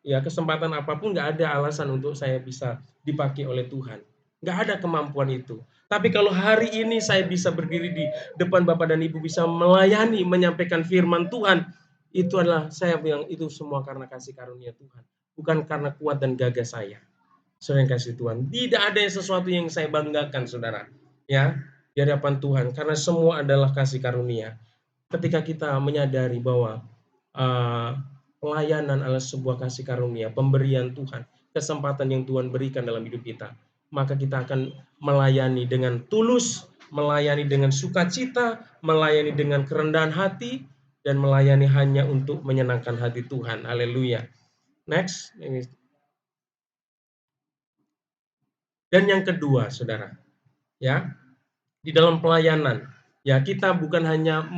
kesempatan apapun, nggak ada alasan untuk saya bisa dipakai oleh Tuhan. Nggak ada kemampuan itu. Tapi kalau hari ini saya bisa berdiri di depan Bapak dan Ibu, bisa melayani, menyampaikan firman Tuhan, itu adalah saya bilang itu semua karena kasih karunia Tuhan, bukan karena kuat dan gagah saya. Saudara yang kasih Tuhan, tidak ada sesuatu yang saya banggakan, saudara, ya, di hadapan Tuhan, karena semua adalah kasih karunia. Ketika kita menyadari bahwa pelayanan adalah sebuah kasih karunia, pemberian Tuhan, kesempatan yang Tuhan berikan dalam hidup kita, maka kita akan melayani dengan tulus, melayani dengan sukacita, melayani dengan kerendahan hati, dan melayani hanya untuk menyenangkan hati Tuhan. Haleluya. Next. Dan yang kedua, saudara, ya, di dalam pelayanan, ya kita bukan hanya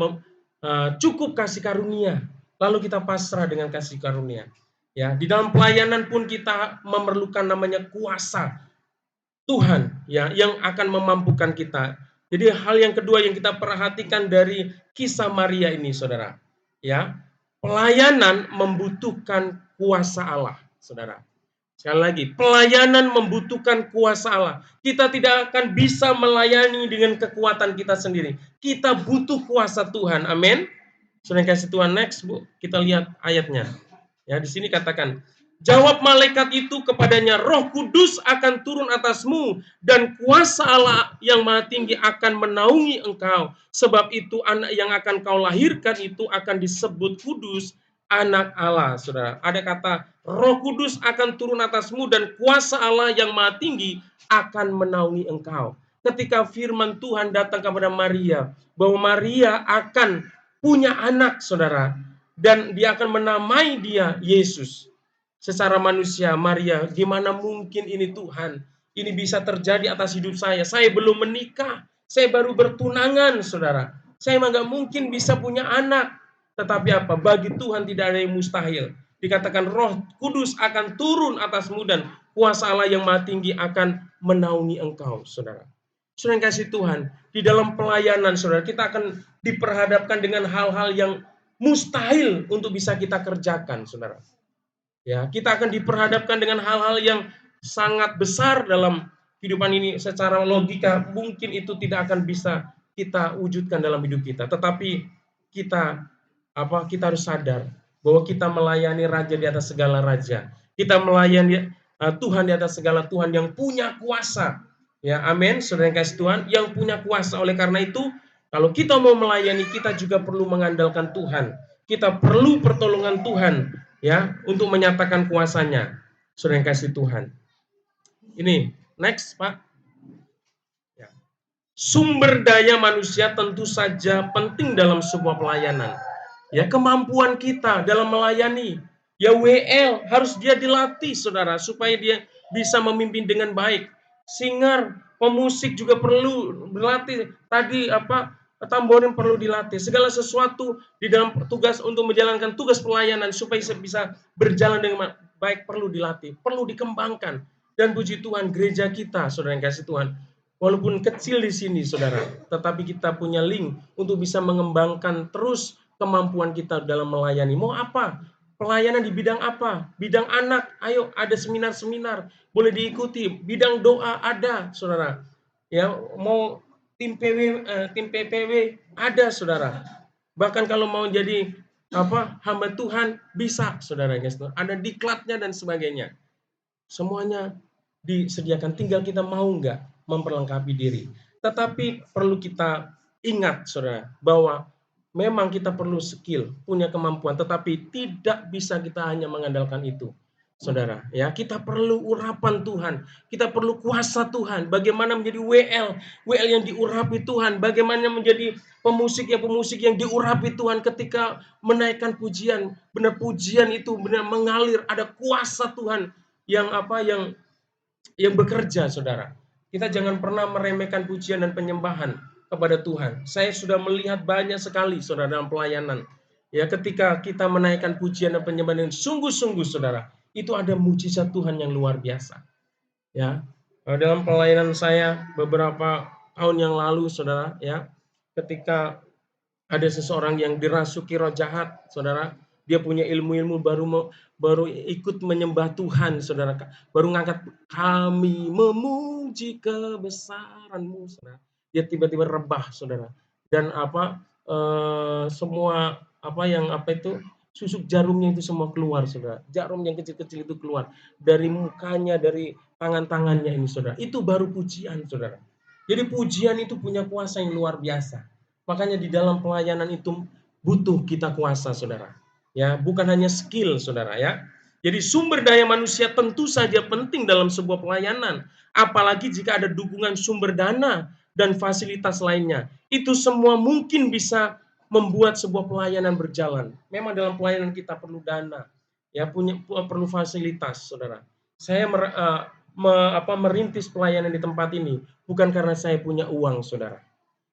cukup kasih karunia, lalu kita pasrah dengan kasih karunia. Ya, di dalam pelayanan pun kita memerlukan namanya kuasa Tuhan, ya, yang akan memampukan kita. Jadi hal yang kedua yang kita perhatikan dari kisah Maria ini, saudara, ya, pelayanan membutuhkan kuasa Allah, saudara. Sekali lagi, pelayanan membutuhkan kuasa Allah. Kita tidak akan bisa melayani dengan kekuatan kita sendiri. Kita butuh kuasa Tuhan. Amin. Sudah kasih Tuhan, next, Bu. Kita lihat ayatnya. Ya, di sini katakan, jawab malaikat itu kepadanya, Roh Kudus akan turun atasmu dan kuasa Allah yang Maha Tinggi akan menaungi engkau. Sebab itu anak yang akan kau lahirkan itu akan disebut kudus, anak Allah. Saudara, ada kata Roh Kudus akan turun atasmu dan kuasa Allah yang Maha Tinggi akan menaungi engkau. Ketika firman Tuhan datang kepada Maria, bahwa Maria akan punya anak, saudara, dan dia akan menamai dia Yesus. Secara manusia, Maria, gimana mungkin ini Tuhan? Ini bisa terjadi atas hidup saya. Saya belum menikah, saya baru bertunangan, saudara. Saya nggak mungkin bisa punya anak. Tetapi apa? Bagi Tuhan tidak ada yang mustahil. Dikatakan Roh Kudus akan turun atasmu dan kuasa Allah yang Maha Tinggi akan menaungi engkau, saudara. Saudara yang kasih Tuhan, di dalam pelayanan, saudara, kita akan diperhadapkan dengan hal-hal yang mustahil untuk bisa kita kerjakan, saudara. Ya, kita akan diperhadapkan dengan hal-hal yang sangat besar dalam kehidupan ini. Secara logika mungkin itu tidak akan bisa kita wujudkan dalam hidup kita. Tetapi kita kita harus sadar bahwa kita melayani Raja di atas segala raja. Kita melayani Tuhan di atas segala Tuhan yang punya kuasa. Ya, amin. Saudara yang kasih Tuhan, yang punya kuasa. Oleh karena itu, kalau kita mau melayani, kita juga perlu mengandalkan Tuhan. Kita perlu pertolongan Tuhan, ya, untuk menyatakan kuasanya. Saudara yang kasih Tuhan. Ini, next, Pak. Ya. Sumber daya manusia tentu saja penting dalam sebuah pelayanan. Ya, kemampuan kita dalam melayani. Ya, WL harus dia dilatih, saudara, supaya dia bisa memimpin dengan baik. Singer, pemusik juga perlu berlatih. Tadi tamborin perlu dilatih. Segala sesuatu di dalam tugas untuk menjalankan tugas pelayanan supaya bisa berjalan dengan baik perlu dilatih, perlu dikembangkan. Dan puji Tuhan, gereja kita, saudara yang kasih Tuhan, walaupun kecil di sini, saudara, tetapi kita punya link untuk bisa mengembangkan terus kemampuan kita dalam melayani. Mau apa? Pelayanan di bidang apa? Bidang anak, ayo ada seminar-seminar, boleh diikuti. Bidang doa ada, saudara. Ya, mau tim PPW ada, saudara. Bahkan kalau mau jadi hamba Tuhan bisa, saudara. Ada diklatnya dan sebagainya. Semuanya disediakan, tinggal kita mau nggak memperlengkapi diri. Tetapi perlu kita ingat, saudara, bahwa memang kita perlu skill, punya kemampuan, tetapi tidak bisa kita hanya mengandalkan itu. Saudara, ya, kita perlu urapan Tuhan, kita perlu kuasa Tuhan. Bagaimana menjadi WL yang diurapi Tuhan, bagaimana menjadi pemusik yang diurapi Tuhan ketika menaikkan pujian, benar pujian itu benar mengalir, ada kuasa Tuhan yang yang bekerja, saudara. Kita jangan pernah meremehkan pujian dan penyembahan kepada Tuhan. Saya sudah melihat banyak sekali, saudara, dalam pelayanan. Ya, ketika kita menaikkan pujian dan penyembahan dengan sungguh-sungguh, saudara, itu ada mujizat Tuhan yang luar biasa. Ya, dalam pelayanan saya beberapa tahun yang lalu, saudara, ya, ketika ada seseorang yang dirasuki roh jahat, saudara, dia punya ilmu-ilmu baru ikut menyembah Tuhan, saudara, baru ngangkat kami memuji kebesaran-Mu, saudara. Dia tiba-tiba rebah, saudara, dan semua susuk jarumnya itu semua keluar, saudara. Jarum yang kecil-kecil itu keluar dari mukanya, dari tangan-tangannya ini, saudara. Itu baru pujian, saudara. Jadi pujian itu punya kuasa yang luar biasa. Makanya di dalam pelayanan itu butuh kita kuasa, saudara. Ya, bukan hanya skill, saudara, ya. Jadi sumber daya manusia tentu saja penting dalam sebuah pelayanan, apalagi jika ada dukungan sumber dana dan fasilitas lainnya. Itu semua mungkin bisa membuat sebuah pelayanan berjalan. Memang dalam pelayanan kita perlu dana, ya perlu fasilitas, saudara. Saya merintis pelayanan di tempat ini bukan karena saya punya uang, saudara,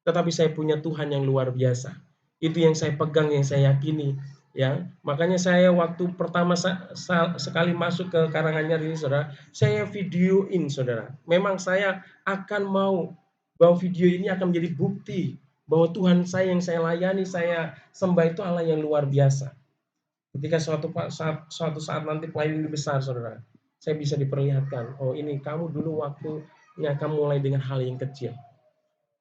tetapi saya punya Tuhan yang luar biasa. Itu yang saya pegang, yang saya yakini, ya. Makanya saya waktu pertama sekali masuk ke Karanganyar ini, saudara, saya videoin, saudara. Memang saya akan mau bahwa video ini akan menjadi bukti bahwa Tuhan saya yang saya layani, saya sembah itu Allah yang luar biasa. Ketika suatu saat nanti pelayanan ini besar, saudara, saya bisa diperlihatkan, oh ini kamu dulu waktunya kamu mulai dengan hal yang kecil.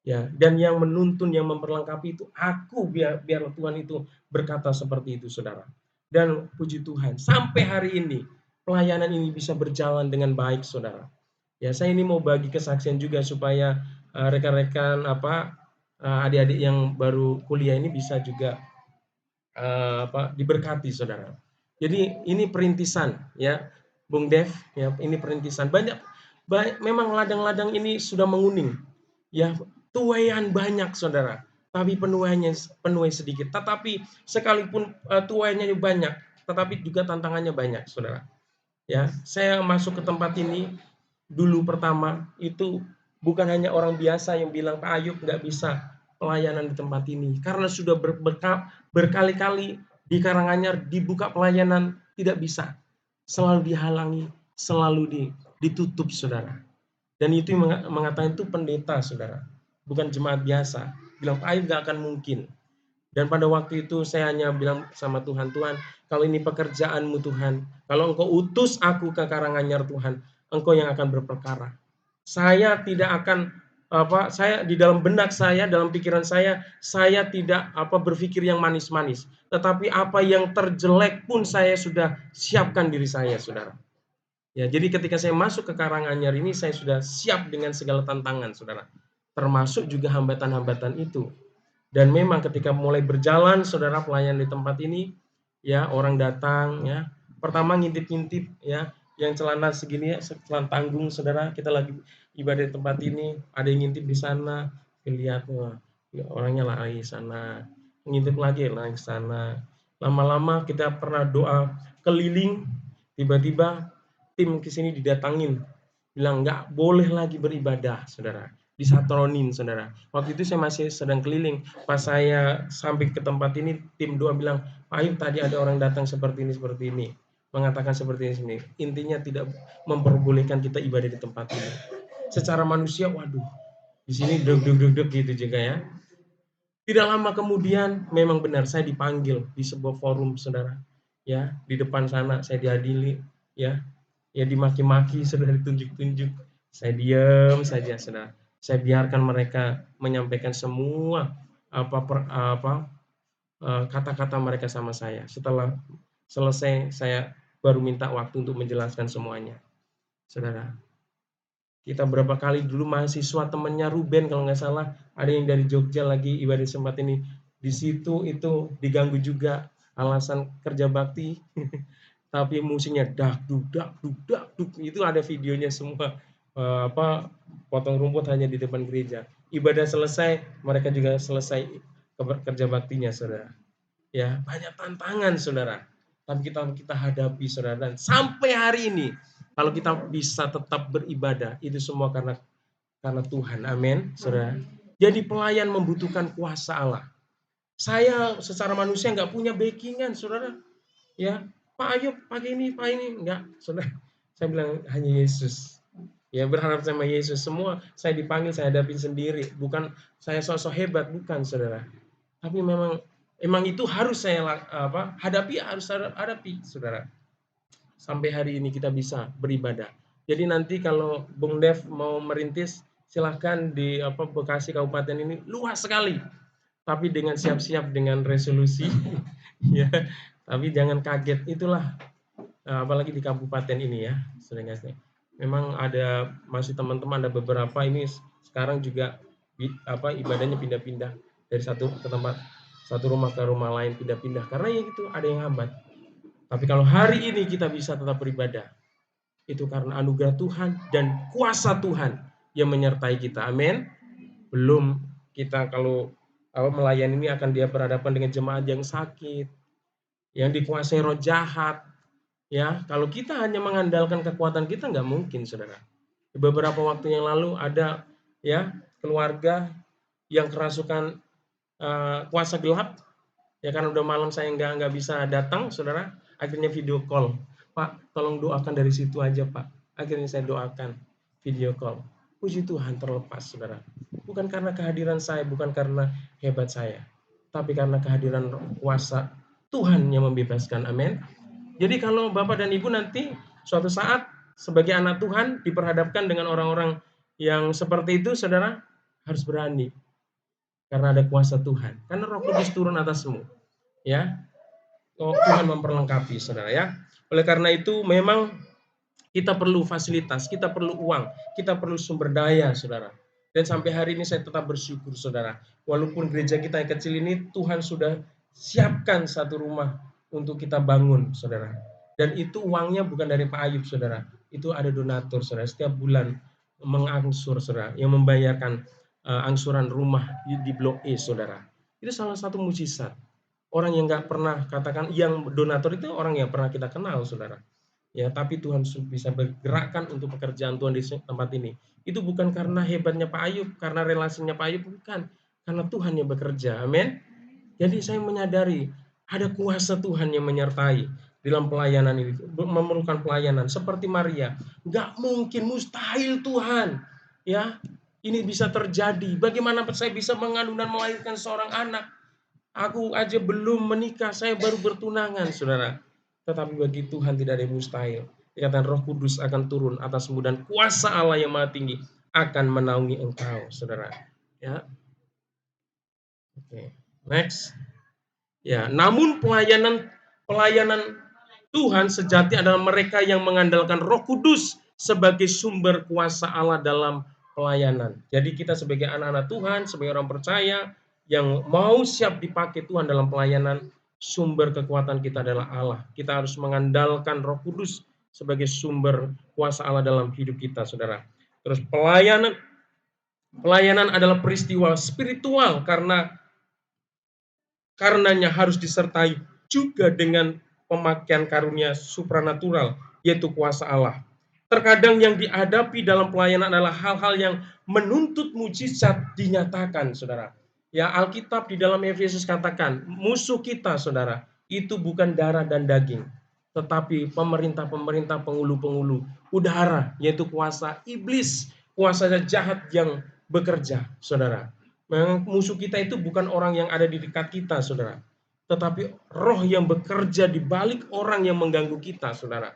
Ya, dan yang menuntun, yang memperlengkapi itu aku, biar Tuhan itu berkata seperti itu, saudara. Dan puji Tuhan, sampai hari ini pelayanan ini bisa berjalan dengan baik, saudara. Ya, saya ini mau bagi kesaksian juga supaya rekan-rekan adik-adik yang baru kuliah ini bisa juga diberkati, saudara. Jadi ini perintisan, ya, Bung Dev, ya, ini perintisan. Banyak memang ladang-ladang ini sudah menguning, ya, tuaian banyak, saudara, tapi penuai sedikit. Tetapi sekalipun tuaiannya banyak, tetapi juga tantangannya banyak, saudara. Ya, saya masuk ke tempat ini dulu pertama itu bukan hanya orang biasa yang bilang Pak Ayub nggak bisa pelayanan di tempat ini, karena sudah berkali-kali di Karanganyar dibuka pelayanan tidak bisa, selalu dihalangi, selalu ditutup, saudara. Dan itu mengatakan itu pendeta, saudara, bukan jemaat biasa. Bilang Pak Ayub nggak akan mungkin. Dan pada waktu itu saya hanya bilang sama Tuhan, Tuhan, kalau ini pekerjaanmu Tuhan, kalau Engkau utus aku ke Karanganyar Tuhan, Engkau yang akan berperkara. Saya tidak akan saya di dalam benak saya, dalam pikiran saya tidak berpikir yang manis-manis, tetapi apa yang terjelek pun saya sudah siapkan diri saya, saudara. Ya, jadi ketika saya masuk ke Karanganyar ini saya sudah siap dengan segala tantangan, saudara. Termasuk juga hambatan-hambatan itu. Dan memang ketika mulai berjalan, saudara, pelayan di tempat ini, ya, orang datang, ya, pertama ngintip-ngintip, ya, yang celana segini, celana tanggung, saudara, kita lagi ibadah di tempat ini, ada yang ngintip di sana, lihat, wah, orangnya lari sana, ngintip lagi lari sana. Lama-lama kita pernah doa keliling, tiba-tiba tim kesini didatangin, bilang nggak boleh lagi beribadah, saudara, disatronin, saudara. Waktu itu saya masih sedang keliling. Pas saya sampai ke tempat ini, tim doa bilang, Pak Ayub, tadi ada orang datang seperti ini, mengatakan seperti ini. Intinya tidak memperbolehkan kita ibadah di tempat ini. Secara manusia, waduh, di sini deg gitu juga, ya. Tidak lama kemudian, memang benar saya dipanggil di sebuah forum, saudara. Ya, di depan sana saya diadili, ya, dimaki-maki, saudara, ditunjuk-tunjuk. Saya diam saja, saudara. Saya biarkan mereka menyampaikan semua kata-kata mereka sama saya. Setelah selesai, saya baru minta waktu untuk menjelaskan semuanya, saudara. Kita berapa kali dulu mahasiswa temannya Ruben kalau nggak salah, ada yang dari Jogja lagi ibadah sempat ini. Di situ itu diganggu juga, alasan kerja bakti. Tapi musiknya dak duk, itu ada videonya semua. Potong rumput hanya di depan gereja. Ibadah selesai, mereka juga selesai kerja baktinya, saudara. Ya, banyak tantangan, saudara. Tapi kita hadapi, saudara. Dan sampai hari ini, kalau kita bisa tetap beribadah, itu semua karena Tuhan. Amin, saudara. Jadi pelayan membutuhkan kuasa Allah. Saya secara manusia nggak punya backingan, saudara. Ya, Pak Ayub pakai ini, Pak ini, enggak, saudara. Saya bilang hanya Yesus. Ya, berharap sama Yesus. Semua saya dipanggil, saya hadapin sendiri. Bukan saya sosok hebat, bukan, saudara. Tapi emang itu harus saya hadapi, saudara. Sampai hari ini kita bisa beribadah. Jadi nanti kalau Bung Dev mau merintis, silahkan di Bekasi Kabupaten ini luas sekali. Tapi dengan siap-siap dengan resolusi, ya. Tapi jangan kaget, itulah apalagi di kabupaten ini, ya, saudara. Memang masih teman-teman ada beberapa ini sekarang juga ibadahnya pindah-pindah dari satu rumah ke rumah lain, pindah-pindah karena ya gitu ada yang hambat. Tapi kalau hari ini kita bisa tetap beribadah, itu karena anugerah Tuhan dan kuasa Tuhan yang menyertai kita. Amin. Belum kita kalau melayani ini akan dia berhadapan dengan jemaat yang sakit, yang dikuasai roh jahat. Ya, kalau kita hanya mengandalkan kekuatan kita nggak mungkin, saudara. Beberapa waktu yang lalu ada ya keluarga yang kerasukan kuasa gelap. Ya kan udah malam saya nggak bisa datang, saudara. Akhirnya video call. Pak, tolong doakan dari situ aja, Pak. Akhirnya saya doakan video call. Puji Tuhan terlepas, saudara. Bukan karena kehadiran saya, bukan karena hebat saya, tapi karena kehadiran kuasa Tuhan yang membebaskan. Amin. Jadi kalau Bapak dan Ibu nanti suatu saat sebagai anak Tuhan diperhadapkan dengan orang-orang yang seperti itu, saudara harus berani karena ada kuasa Tuhan. Karena Roh Kudus turun atasmu, ya. Oh, Tuhan memperlengkapi, saudara ya. Oleh karena itu memang kita perlu fasilitas, kita perlu uang, kita perlu sumber daya, saudara. Dan sampai hari ini saya tetap bersyukur, saudara. Walaupun gereja kita yang kecil ini, Tuhan sudah siapkan satu rumah untuk kita bangun, saudara. Dan itu uangnya bukan dari Pak Ayub, saudara. Itu ada donatur, saudara. Setiap bulan mengangsur, saudara, yang membayarkan angsuran rumah di Blok E, saudara. Itu salah satu mujizat. Orang yang nggak pernah, katakan, yang donatur itu orang yang pernah kita kenal, saudara. Ya, tapi Tuhan bisa bergerakkan untuk pekerjaan Tuhan di tempat ini. Itu bukan karena hebatnya Pak Ayub, karena relasinya Pak Ayub, bukan. Karena Tuhan yang bekerja, amin. Jadi saya menyadari ada kuasa Tuhan yang menyertai dalam pelayanan ini, memerlukan pelayanan seperti Maria. Nggak mungkin, mustahil Tuhan. Ya, ini bisa terjadi. Bagaimana saya bisa mengandung dan melahirkan seorang anak? Aku aja belum menikah, saya baru bertunangan, saudara. Tetapi bagi Tuhan tidak ada yang mustahil. Dikatakan Roh Kudus akan turun atasmu dan kuasa Allah yang Maha Tinggi akan menaungi engkau, saudara. Ya, oke. Next. Ya, namun pelayanan Tuhan sejati adalah mereka yang mengandalkan Roh Kudus sebagai sumber kuasa Allah dalam pelayanan. Jadi kita sebagai anak-anak Tuhan, sebagai orang percaya yang mau siap dipakai Tuhan dalam pelayanan, sumber kekuatan kita adalah Allah. Kita harus mengandalkan Roh Kudus sebagai sumber kuasa Allah dalam hidup kita, saudara. Terus pelayanan adalah peristiwa spiritual karenanya harus disertai juga dengan pemakaian karunia supranatural, yaitu kuasa Allah. Terkadang yang dihadapi dalam pelayanan adalah hal-hal yang menuntut mujizat dinyatakan, saudara. Ya, Alkitab di dalam Efesus katakan, musuh kita, saudara, itu bukan darah dan daging, tetapi pemerintah-pemerintah, penghulu-penghulu udara, yaitu kuasa iblis, kuasa jahat yang bekerja, saudara. Memang musuh kita itu bukan orang yang ada di dekat kita, saudara. Tetapi roh yang bekerja di balik orang yang mengganggu kita, saudara.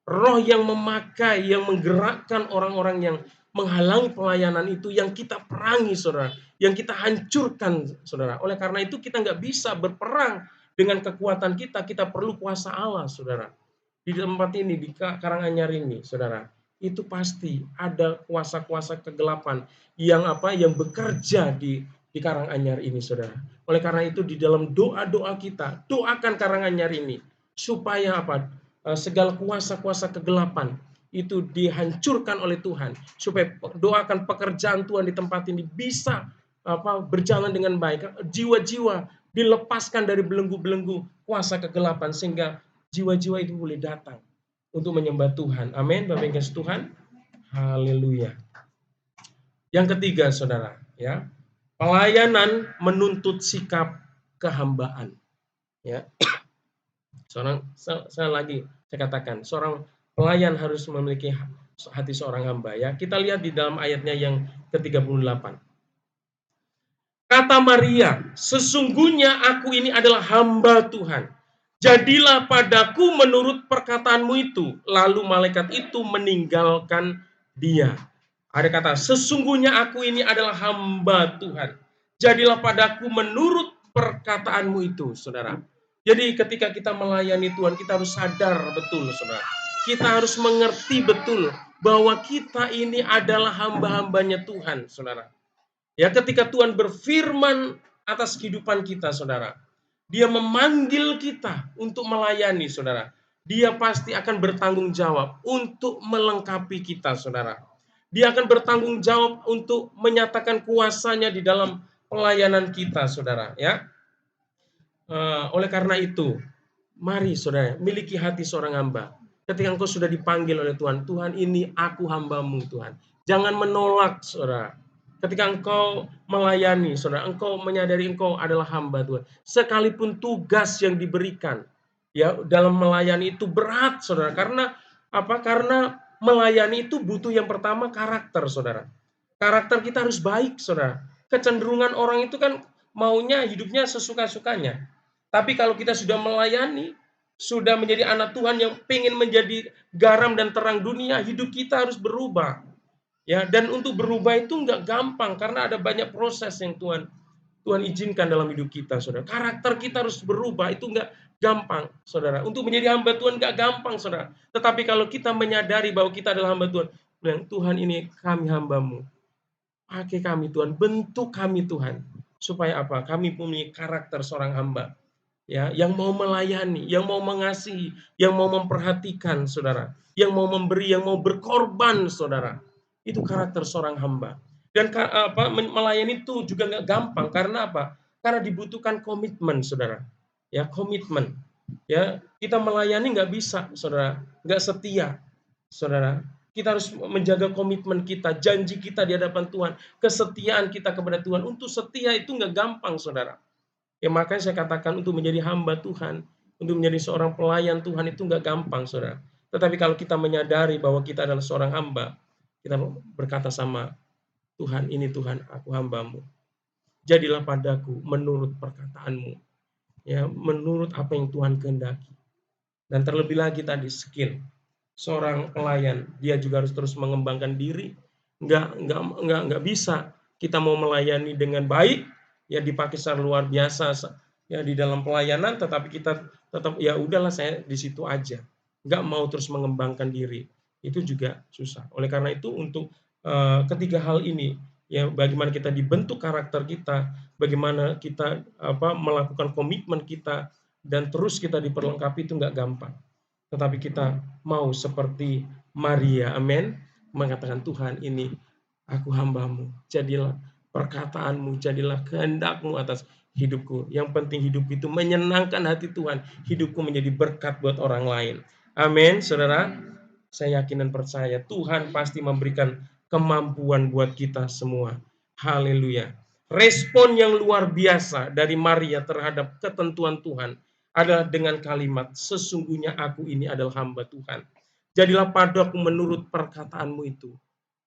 Roh yang memakai, yang menggerakkan orang-orang yang menghalangi pelayanan itu, yang kita perangi, saudara. Yang kita hancurkan, saudara. Oleh karena itu kita nggak bisa berperang dengan kekuatan kita, kita perlu kuasa Allah, saudara. Di tempat ini, di Karanganyar ini, saudara, itu pasti ada kuasa-kuasa kegelapan yang bekerja di Karanganyar ini, saudara. Oleh karena itu di dalam doa-doa kita, doakan Karanganyar ini supaya apa? Segala kuasa-kuasa kegelapan itu dihancurkan oleh Tuhan, supaya doakan pekerjaan Tuhan di tempat ini bisa berjalan dengan baik, jiwa-jiwa dilepaskan dari belenggu-belenggu kuasa kegelapan sehingga jiwa-jiwa itu boleh datang untuk menyembah Tuhan. Amin. Bapak Ibu Tuhan. Haleluya. Yang ketiga, saudara, ya. Pelayanan menuntut sikap kehambaan. Ya. Saya katakan, seorang pelayan harus memiliki hati seorang hamba, ya. Kita lihat di dalam ayatnya yang ke-38. Kata Maria, sesungguhnya aku ini adalah hamba Tuhan. Jadilah padaku menurut perkataanmu itu. Lalu malaikat itu meninggalkan dia. Ada kata, sesungguhnya aku ini adalah hamba Tuhan. Jadilah padaku menurut perkataanmu itu, saudara. Jadi ketika kita melayani Tuhan, kita harus sadar betul, saudara. Kita harus mengerti betul bahwa kita ini adalah hamba-hambanya Tuhan, saudara. Ya, ketika Tuhan berfirman atas kehidupan kita, saudara, Dia memanggil kita untuk melayani, saudara. Dia pasti akan bertanggung jawab untuk melengkapi kita, saudara. Dia akan bertanggung jawab untuk menyatakan kuasanya di dalam pelayanan kita, saudara. Ya, oleh karena itu, mari saudara, miliki hati seorang hamba. Ketika engkau sudah dipanggil oleh Tuhan, Tuhan ini aku hambamu Tuhan. Jangan menolak saudara. Ketika engkau melayani saudara, engkau menyadari engkau adalah hamba Tuhan. Sekalipun tugas yang diberikan ya dalam melayani itu berat saudara. Karena apa? Karena melayani itu butuh yang pertama karakter saudara. Karakter kita harus baik saudara. Kecenderungan orang itu kan maunya hidupnya sesuka-sukanya. Tapi kalau kita sudah melayani, sudah menjadi anak Tuhan yang pengen menjadi garam dan terang dunia, hidup kita harus berubah. Ya, dan untuk berubah itu nggak gampang karena ada banyak proses yang Tuhan Tuhan izinkan dalam hidup kita, saudara. Karakter kita harus berubah, itu nggak gampang, saudara. Untuk menjadi hamba Tuhan nggak gampang, saudara. Tetapi kalau kita menyadari bahwa kita adalah hamba Tuhan, bilang, Tuhan ini kami hambamu. Pakai kami Tuhan, bentuk kami Tuhan. Supaya apa? Kami punya karakter seorang hamba. Ya, yang mau melayani, yang mau mengasihi, yang mau memperhatikan, saudara, yang mau memberi, yang mau berkorban, saudara, itu karakter seorang hamba. Dan melayani itu juga nggak gampang karena apa? Karena dibutuhkan komitmen, saudara. Ya, komitmen. Ya, kita melayani nggak bisa, saudara, nggak setia, saudara. Kita harus menjaga komitmen kita, janji kita di hadapan Tuhan, kesetiaan kita kepada Tuhan. Untuk setia itu nggak gampang, saudara. Ya makanya saya katakan untuk menjadi hamba Tuhan, untuk menjadi seorang pelayan Tuhan itu nggak gampang, saudara. Tetapi kalau kita menyadari bahwa kita adalah seorang hamba, kita berkata sama Tuhan, ini Tuhan, aku hambamu. Jadilah padaku menurut perkataanmu. Ya, menurut apa yang Tuhan kehendaki. Dan terlebih lagi tadi skill. Seorang pelayan, dia juga harus terus mengembangkan diri. Nggak bisa kita mau melayani dengan baik, ya dipakai secara luar biasa ya di dalam pelayanan, tetapi kita tetap ya udahlah saya di situ aja, nggak mau terus mengembangkan diri, itu juga susah. Oleh karena itu untuk ketiga hal ini ya bagaimana kita dibentuk karakter kita, bagaimana kita melakukan komitmen kita dan terus kita diperlengkapi itu nggak gampang. Tetapi kita mau seperti Maria, amin, mengatakan Tuhan ini aku hambamu, jadilah perkataanmu, jadilah kehendakmu atas hidupku. Yang penting hidup itu menyenangkan hati Tuhan, hidupku menjadi berkat buat orang lain. Amin, saudara. Saya yakin dan percaya Tuhan pasti memberikan kemampuan buat kita semua. Haleluya. Respon yang luar biasa dari Maria terhadap ketentuan Tuhan adalah dengan kalimat, sesungguhnya aku ini adalah hamba Tuhan. Jadilah padaku menurut perkataanmu itu.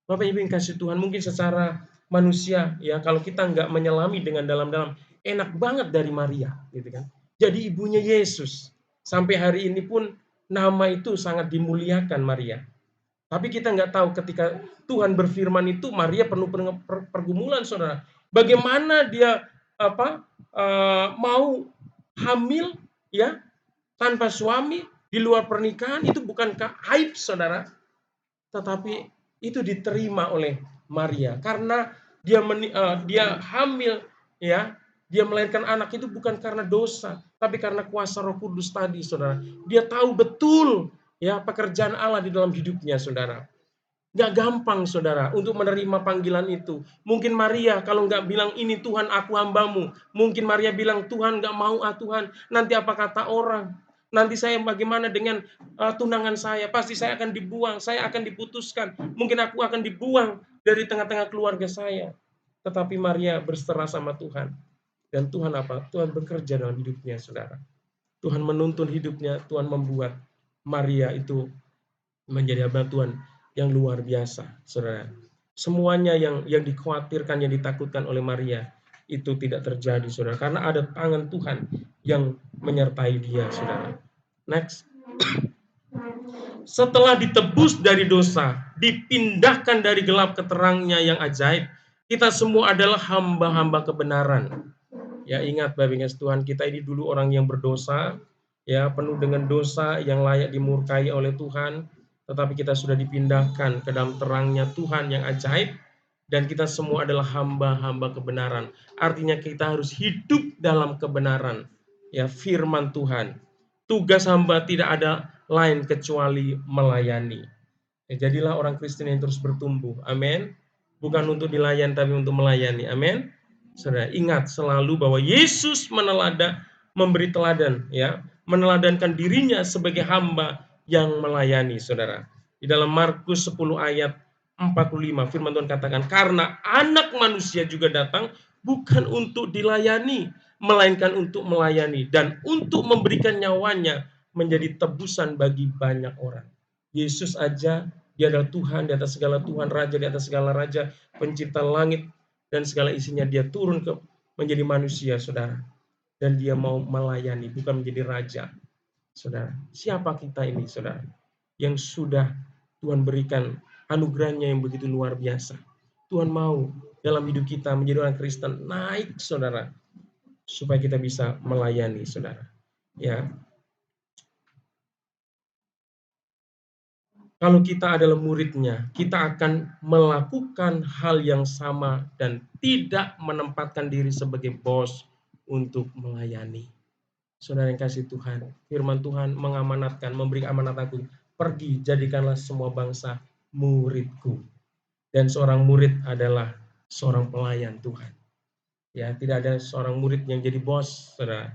Bapak Ibu yang kasih Tuhan, mungkin secara manusia ya kalau kita nggak menyelami dengan dalam-dalam, enak banget dari Maria, gitu kan. Jadi ibunya Yesus. Sampai hari ini pun nama itu sangat dimuliakan Maria. Tapi kita nggak tahu ketika Tuhan berfirman itu Maria penuh pergumulan, saudara. Bagaimana dia mau hamil ya tanpa suami di luar pernikahan, itu bukankah aib, saudara? Tetapi itu diterima oleh Maria karena dia hamil ya, dia melahirkan anak itu bukan karena dosa, tapi karena kuasa Roh Kudus tadi, saudara. Dia tahu betul ya pekerjaan Allah di dalam hidupnya, saudara. Gak gampang, saudara, untuk menerima panggilan itu. Mungkin Maria kalau nggak bilang ini Tuhan aku hambamu, mungkin Maria bilang Tuhan nggak mau Tuhan, nanti apa kata orang? Nanti saya bagaimana dengan tunangan saya? Pasti saya akan dibuang, saya akan diputuskan. Mungkin aku akan dibuang dari tengah-tengah keluarga saya. Tetapi Maria berserah sama Tuhan. Dan Tuhan apa? Tuhan bekerja dalam hidupnya, saudara. Tuhan menuntun hidupnya, Tuhan membuat Maria itu menjadi hamba Tuhan yang luar biasa, saudara. Semuanya yang dikhawatirkan, yang ditakutkan oleh Maria itu tidak terjadi, saudara, karena ada tangan Tuhan yang menyertai dia, saudara. Next. Setelah ditebus dari dosa, dipindahkan dari gelap ke terangnya yang ajaib, kita semua adalah hamba-hamba kebenaran. Ya, ingat Bapak Tuhan, kita ini dulu orang yang berdosa, ya, penuh dengan dosa yang layak dimurkai oleh Tuhan, tetapi kita sudah dipindahkan ke dalam terangnya Tuhan yang ajaib, dan kita semua adalah hamba-hamba kebenaran. Artinya kita harus hidup dalam kebenaran, ya, firman Tuhan. Tugas hamba tidak ada lain kecuali melayani. Ya, jadilah orang Kristen yang terus bertumbuh. Amin. Bukan untuk dilayani tapi untuk melayani. Amin. Saudara, ingat selalu bahwa Yesus memberi teladan, ya, meneladankan dirinya sebagai hamba yang melayani, saudara. Di dalam Markus 10 ayat 45, firman Tuhan katakan, karena anak manusia juga datang bukan untuk dilayani, melainkan untuk melayani dan untuk memberikan nyawanya menjadi tebusan bagi banyak orang. Yesus aja, dia adalah Tuhan di atas segala Tuhan, Raja di atas segala Raja, pencipta langit dan segala isinya. Dia turun menjadi manusia, saudara. Dan dia mau melayani, bukan menjadi raja, saudara. Siapa kita ini, saudara? Yang sudah Tuhan berikan anugerahnya yang begitu luar biasa. Tuhan mau dalam hidup kita menjadi orang Kristen naik, saudara, supaya kita bisa melayani, saudara. Ya, kalau kita adalah muridnya, kita akan melakukan hal yang sama dan tidak menempatkan diri sebagai bos untuk melayani. Saudara yang kasih Tuhan, firman Tuhan mengamanatkan, memberi amanat aku, pergi jadikanlah semua bangsa muridku. Dan seorang murid adalah seorang pelayan Tuhan. Ya, tidak ada seorang murid yang jadi bos, saudara.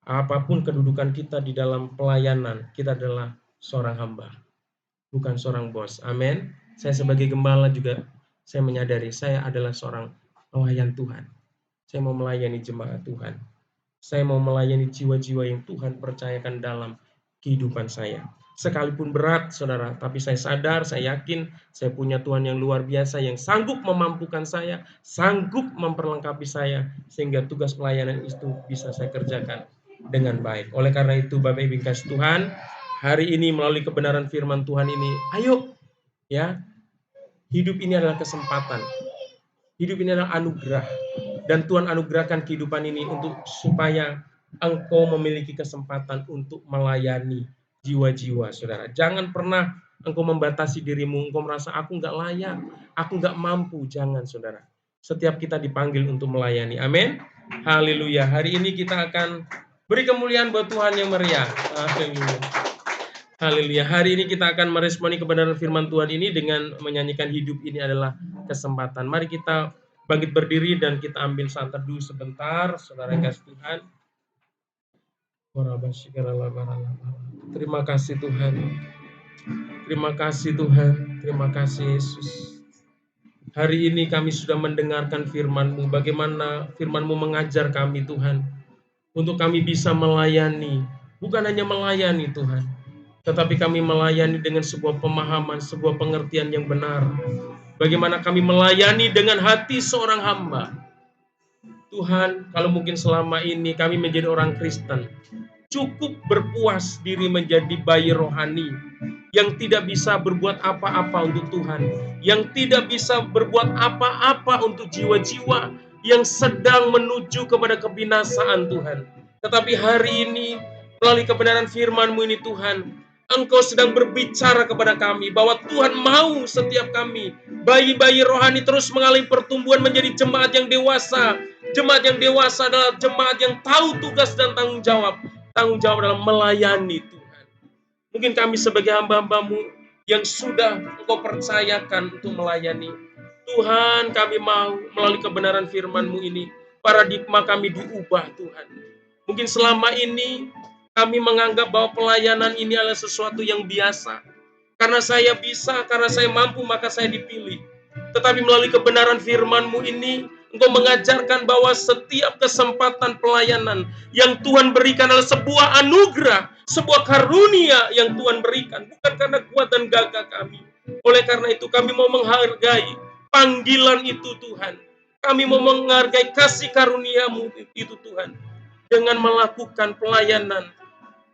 Apapun kedudukan kita di dalam pelayanan, kita adalah seorang hamba, bukan seorang bos. Amin. Saya sebagai gembala juga, saya menyadari saya adalah seorang pelayan Tuhan. Saya mau melayani jemaat Tuhan. Saya mau melayani jiwa-jiwa yang Tuhan percayakan dalam kehidupan saya. Sekalipun berat, saudara, tapi saya sadar, saya yakin, saya punya Tuhan yang luar biasa, yang sanggup memampukan saya, sanggup memperlengkapi saya, sehingga tugas pelayanan itu bisa saya kerjakan dengan baik. Oleh karena itu, Bapak Ibu kasih Tuhan, hari ini melalui kebenaran firman Tuhan ini, ayo, ya, hidup ini adalah kesempatan. Hidup ini adalah anugerah. Dan Tuhan anugerahkan kehidupan ini untuk supaya engkau memiliki kesempatan untuk melayani jiwa-jiwa, saudara. Jangan pernah engkau membatasi dirimu, engkau merasa aku nggak layak, aku nggak mampu. Jangan, saudara. Setiap kita dipanggil untuk melayani. Amin. Haleluya. Hari ini kita akan beri kemuliaan buat Tuhan yang meriah. Haleluya. Haleluya. Hari ini kita akan meresponi kebenaran firman Tuhan ini dengan menyanyikan hidup ini adalah kesempatan. Mari kita bangkit berdiri dan kita ambil saat teduh sebentar, saudara yang kasih Tuhan. Terima kasih Tuhan. Terima kasih Tuhan. Terima kasih Yesus. Hari ini kami sudah mendengarkan firman-Mu. Bagaimana firman-Mu mengajar kami Tuhan. Untuk kami bisa melayani. Bukan hanya melayani Tuhan. Tetapi kami melayani dengan sebuah pemahaman, sebuah pengertian yang benar. Bagaimana kami melayani dengan hati seorang hamba. Tuhan, kalau mungkin selama ini kami menjadi orang Kristen, cukup berpuas diri menjadi bayi rohani, yang tidak bisa berbuat apa-apa untuk Tuhan, yang tidak bisa berbuat apa-apa untuk jiwa-jiwa yang sedang menuju kepada kebinasaan Tuhan. Tetapi hari ini, melalui kebenaran firman-Mu ini Tuhan, Engkau sedang berbicara kepada kami bahwa Tuhan mau setiap kami, bayi-bayi rohani, terus mengalami pertumbuhan menjadi jemaat yang dewasa. Jemaat yang dewasa adalah jemaat yang tahu tugas dan tanggung jawab. Tanggung jawab dalam melayani Tuhan. Mungkin kami sebagai hamba-hamba-Mu yang sudah Engkau percayakan untuk melayani. Tuhan, kami mau melalui kebenaran firman-Mu ini, paradigma kami diubah Tuhan. Mungkin selama ini kami menganggap bahwa pelayanan ini adalah sesuatu yang biasa. Karena saya bisa, karena saya mampu, maka saya dipilih. Tetapi melalui kebenaran firman-Mu ini, Engkau mengajarkan bahwa setiap kesempatan pelayanan yang Tuhan berikan adalah sebuah anugerah, sebuah karunia yang Tuhan berikan. Bukan karena kuat dan gagah kami. Oleh karena itu kami mau menghargai panggilan itu Tuhan. Kami mau menghargai kasih karunia-Mu itu Tuhan. Dengan melakukan pelayanan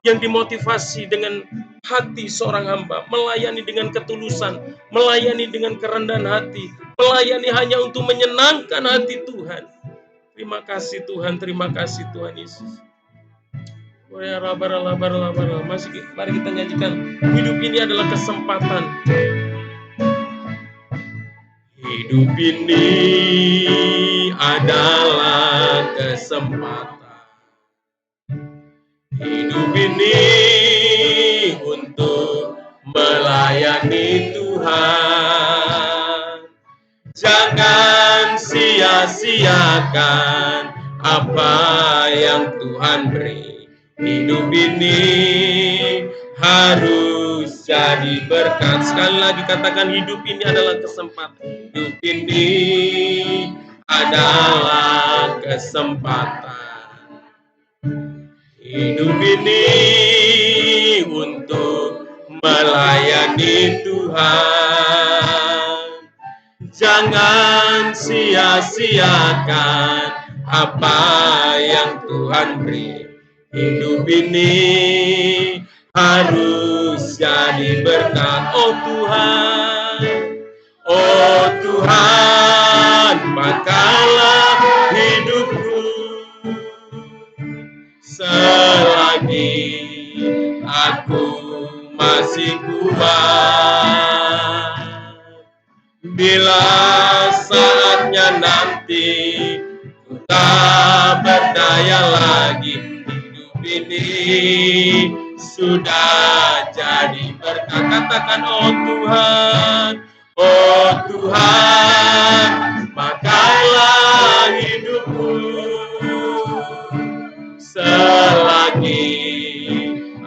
yang dimotivasi dengan hati seorang hamba, melayani dengan ketulusan, melayani dengan kerendahan hati, melayani hanya untuk menyenangkan hati Tuhan. Terima kasih Tuhan, terima kasih Tuhan Yesus. Mari kita nyanyikan, hidup ini adalah kesempatan. Hidup ini adalah kesempatan. Hidup ini untuk melayani Tuhan. Jangan sia sia-siakan apa yang Tuhan beri. Hidup ini harus jadi berkat. Sekali lagi katakan, hidup ini adalah kesempatan. Hidup ini adalah kesempatan. Hidup ini untuk melayani Tuhan. Jangan sia-siakan apa yang Tuhan beri. Hidup ini harus jadi berkat. Oh Tuhan, oh Tuhan, pakailah hidupku selagi aku masih kuat. Bila saatnya nanti ku tak berdaya lagi, hidup ini sudah jadi berkat. Katakan, oh Tuhan, oh Tuhan, pakailah hidupku selagi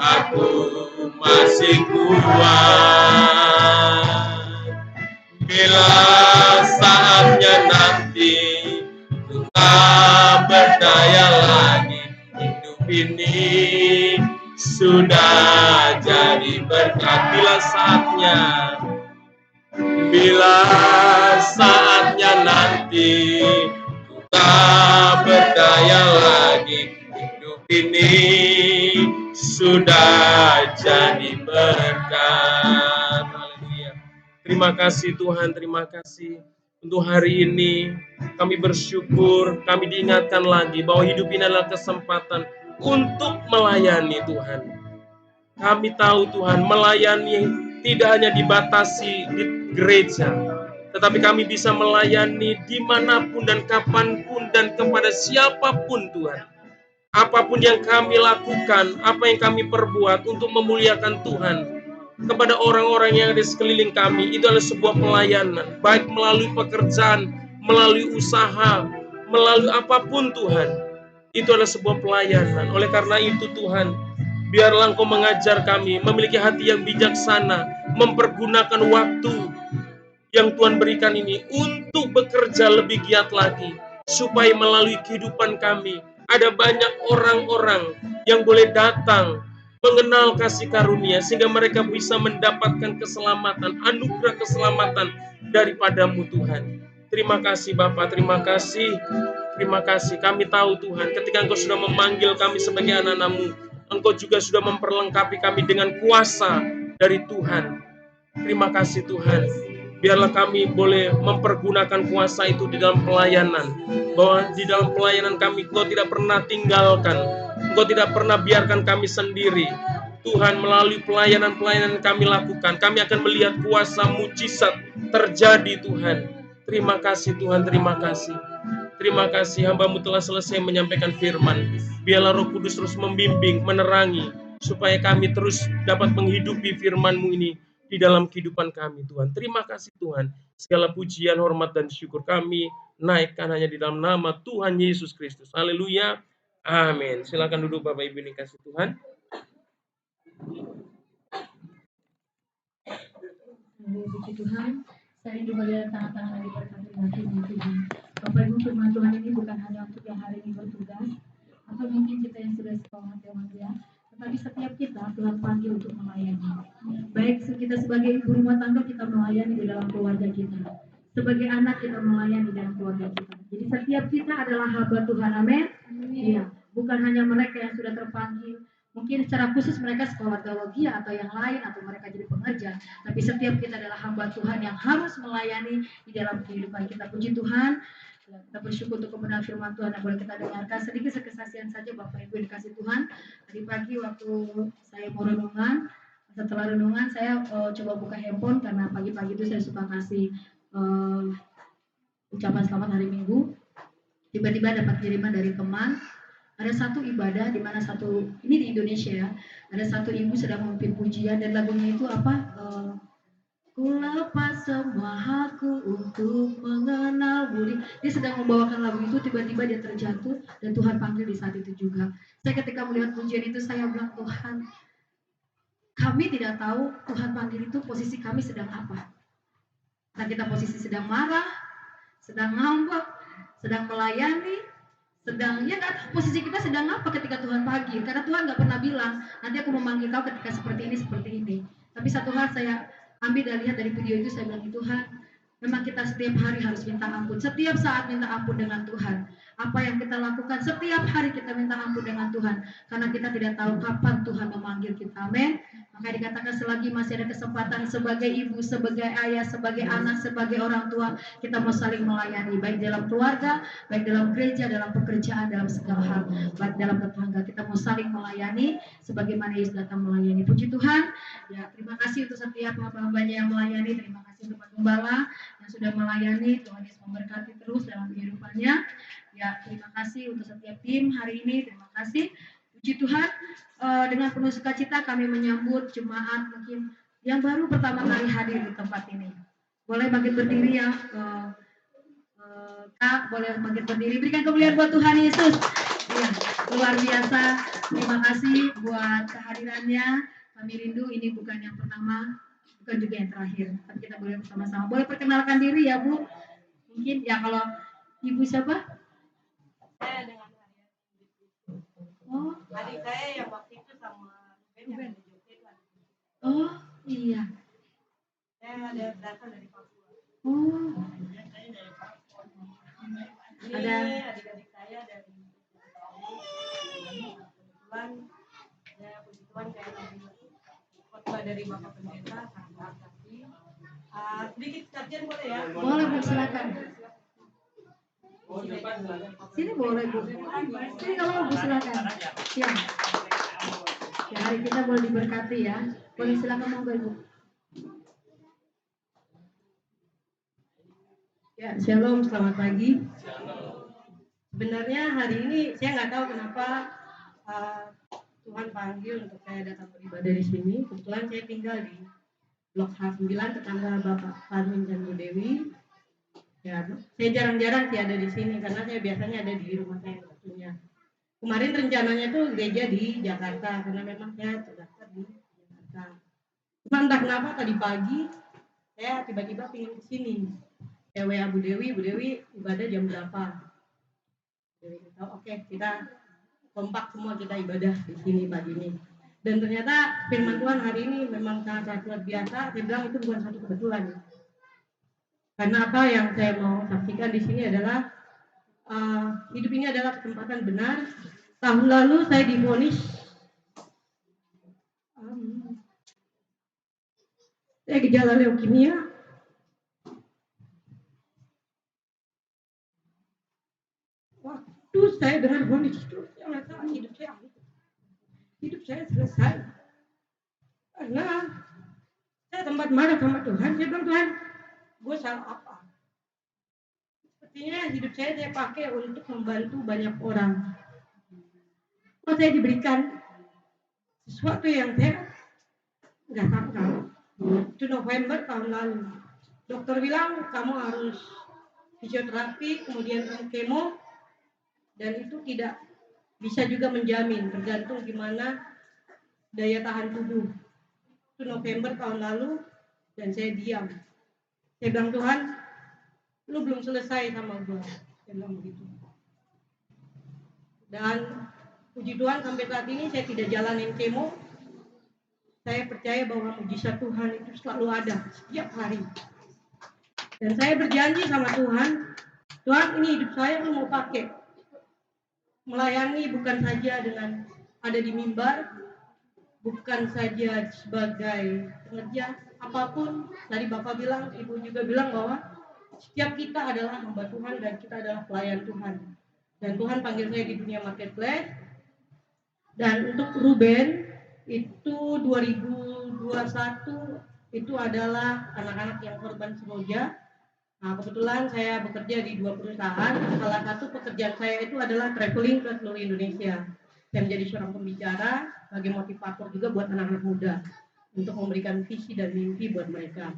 aku masih kuat. Bila saatnya nanti ku tak berdaya lagi, hidup ini sudah jadi berkat. Bila saatnya nanti ku tak berdaya lagi, hidup ini sudah jadi berkat. Haleluya. Terima kasih Tuhan, terima kasih untuk hari ini. Kami bersyukur, kami diingatkan lagi bahwa hidup ini adalah kesempatan untuk melayani Tuhan. Kami tahu Tuhan, melayani tidak hanya dibatasi di gereja, tetapi kami bisa melayani dimanapun dan kapanpun dan kepada siapapun Tuhan. Apapun yang kami lakukan, apa yang kami perbuat untuk memuliakan Tuhan kepada orang-orang yang ada di sekeliling kami, itu adalah sebuah pelayanan, baik melalui pekerjaan, melalui usaha, melalui apapun Tuhan, itu adalah sebuah pelayanan. Oleh karena itu Tuhan, biarlah Engkau mengajar kami memiliki hati yang bijaksana, mempergunakan waktu yang Tuhan berikan ini untuk bekerja lebih giat lagi, supaya melalui kehidupan kami ada banyak orang-orang yang boleh datang mengenal kasih karunia, sehingga mereka bisa mendapatkan keselamatan, anugerah keselamatan daripadamu Tuhan. Terima kasih Bapa, terima kasih. Terima kasih, kami tahu Tuhan, ketika Engkau sudah memanggil kami sebagai anak-Mu, Engkau juga sudah memperlengkapi kami dengan kuasa dari Tuhan. Terima kasih Tuhan. Biarlah kami boleh mempergunakan kuasa itu di dalam pelayanan. Bahwa di dalam pelayanan kami, Engkau tidak pernah tinggalkan. Engkau tidak pernah biarkan kami sendiri. Tuhan, melalui pelayanan-pelayanan yang kami lakukan, kami akan melihat kuasa mujizat terjadi Tuhan. Terima kasih Tuhan, terima kasih. Terima kasih, hamba-Mu telah selesai menyampaikan firman. Biarlah Roh Kudus terus membimbing, menerangi, supaya kami terus dapat menghidupi firman-Mu ini di dalam kehidupan kami Tuhan. Terima kasih Tuhan. Segala pujian, hormat, dan syukur kami naikkan hanya di dalam nama Tuhan Yesus Kristus. Haleluya. Amin. Silakan duduk Bapak Ibu yang kasih Tuhan. Puji Tuhan, saya rindu melihat tangan-tangan yang diberkati dengan firman Tuhan. Bapak Ibu, firman Tuhan ini bukan hanya untuk yang hari ini bertugas, atau mungkin kita yang sudah sekolah teologi, tetapi setiap kita Tuhan panggil untuk melayani. Baik kita sebagai ibu rumah tangga, kita melayani di dalam keluarga kita. Sebagai anak, kita melayani di dalam keluarga kita. Jadi setiap kita adalah hamba Tuhan, amin? Iya, bukan hanya mereka yang sudah terpanggil. Mungkin secara khusus mereka sekolah teologi atau yang lain, atau mereka jadi pengajar. Tapi setiap kita adalah hamba Tuhan yang harus melayani di dalam kehidupan kita. Puji Tuhan. Kita bersyukur untuk kebenaran firman Tuhan yang boleh kita dengarkan. Sedikit kesaksian saja Bapak Ibu yang dikasih Tuhan. Tadi pagi waktu saya mau renungan, setelah renungan saya coba buka handphone, karena pagi-pagi itu saya suka kasih ucapan selamat hari Minggu. Tiba-tiba dapat kiriman dari teman. Ada satu ibadah di mana ini di Indonesia ya, ada satu ibu sedang memimpin pujian dan lagunya itu Ku lepas semua hakku untuk mengenal budi. Dia sedang membawakan lagu itu, tiba-tiba dia terjatuh dan Tuhan panggil di saat itu juga. Saya ketika melihat pujian itu, saya bilang, Tuhan, kami tidak tahu Tuhan panggil itu posisi kami sedang apa. Nah, kita posisi sedang marah, sedang ngambek, sedang melayani, sedang ya nggak tahu posisi kita sedang apa ketika Tuhan panggil. Karena Tuhan nggak pernah bilang, nanti aku memanggil kau ketika seperti ini. Tapi satu hal saya ambil dan lihat dari video itu, saya bilang, Tuhan, memang kita setiap hari harus minta ampun. Setiap saat minta ampun dengan Tuhan. Apa yang kita lakukan, setiap hari kita minta ampun dengan Tuhan. Karena kita tidak tahu kapan Tuhan memanggil kita. Amin. Maka dikatakan selagi masih ada kesempatan sebagai ibu, sebagai ayah, sebagai anak, sebagai orang tua, kita mau saling melayani. Baik dalam keluarga, baik dalam gereja, dalam pekerjaan, dalam segala hal. Baik dalam tetangga, kita mau saling melayani. Sebagaimana Yesus datang melayani. Puji Tuhan. Ya, terima kasih untuk setiap hamba-hambanya yang melayani. Terima kasih untuk Pak Gembala yang sudah melayani. Tuhan Yesus memberkati terus dalam kehidupannya. Ya, terima kasih untuk setiap tim hari ini. Terima kasih. Puji Tuhan, dengan penuh sukacita kami menyambut jemaat mungkin yang baru pertama kali hadir di tempat ini. Boleh bangkit berdiri ya, Kak, boleh bangkit berdiri. Berikan kemuliaan buat Tuhan Yesus. Ya, luar biasa. Terima kasih buat kehadirannya. Kami rindu ini bukan yang pertama, bukan juga yang terakhir. Tapi kita boleh bersama-sama. Boleh perkenalkan diri ya, Bu. Mungkin ya kalau Ibu siapa? Saya dengan Arya. Oh, Adik saya yang waktu itu sama Ben yang ada Jogja itu adik saya. oh iya. Saya ada datang dari Papua. Oh, Ini ada adik-adik saya dari kebetulan ya puji Tuhan kayak tadi khotbah dari Bapak Pendeta sangat tapi sedikit sajian boleh ya? boleh Bu, silakan. Sini boleh Bu. Sini kalau mau Bu, silakan. Ya. Ya, hari kita boleh diberkati ya. Boleh silakan monggo Ibu. Ya, shalom, selamat pagi. Sebenarnya hari ini saya nggak tahu kenapa Tuhan panggil untuk saya datang beribadah di sini. Kebetulan saya tinggal di Blok H9 tetangga Bapak Farmin dan Bu Dewi. Ya, saya jarang-jarang sih ada di sini karena saya biasanya ada di rumah saya tentunya. Kemarin rencananya tuh gereja di Jakarta karena memang saya terdaftar di Jakarta. Cuma entah kenapa tadi pagi saya tiba-tiba pengen ke sini. Saya WA Bu Dewi ibadah jam berapa? Oke, kita kompak semua kita ibadah di sini pagi ini. Dan ternyata firman Tuhan hari ini memang sangat luar biasa. Saya bilang itu bukan satu kebetulan. Karena apa yang saya mau saksikan di sini adalah hidup ini adalah kesempatan benar. Tahun lalu saya divonis saya gejala leukemia. Waktu saya benar vonis itu saya merasa hidup saya selesai. Karena saya sempat marah sama Tuhan. Saya bilang, Tuhan, gue salah apa? Sepertinya hidup saya pakai untuk membantu banyak orang. Kok saya diberikan sesuatu yang saya nggak sangka. Itu November tahun lalu. Dokter bilang kamu harus fisioterapi, kemudian kamu kemo, dan itu tidak bisa juga menjamin, tergantung gimana daya tahan tubuh. Itu November tahun lalu, dan saya diam. Saya bilang, Tuhan, lu belum selesai sama gue. Saya bilang begitu. Dan puji Tuhan sampai saat ini saya tidak jalanin kemo. Saya percaya bahwa mujizat Tuhan itu selalu ada setiap hari. Dan saya berjanji sama Tuhan, Tuhan ini hidup saya lu mau pakai. Melayani bukan saja dengan ada di mimbar, bukan saja sebagai pengerja, apapun. Tadi Bapak bilang, Ibu juga bilang bahwa setiap kita adalah hamba Tuhan dan kita adalah pelayan Tuhan. Dan Tuhan panggil saya di dunia marketplace. Dan untuk Ruben itu 2021 itu adalah anak-anak yang korban seroja. Nah, kebetulan saya bekerja di 2 perusahaan. Salah satu pekerjaan saya itu adalah traveling ke seluruh Indonesia. Saya menjadi seorang pembicara, sebagai motivator juga buat anak-anak muda untuk memberikan visi dan mimpi buat mereka.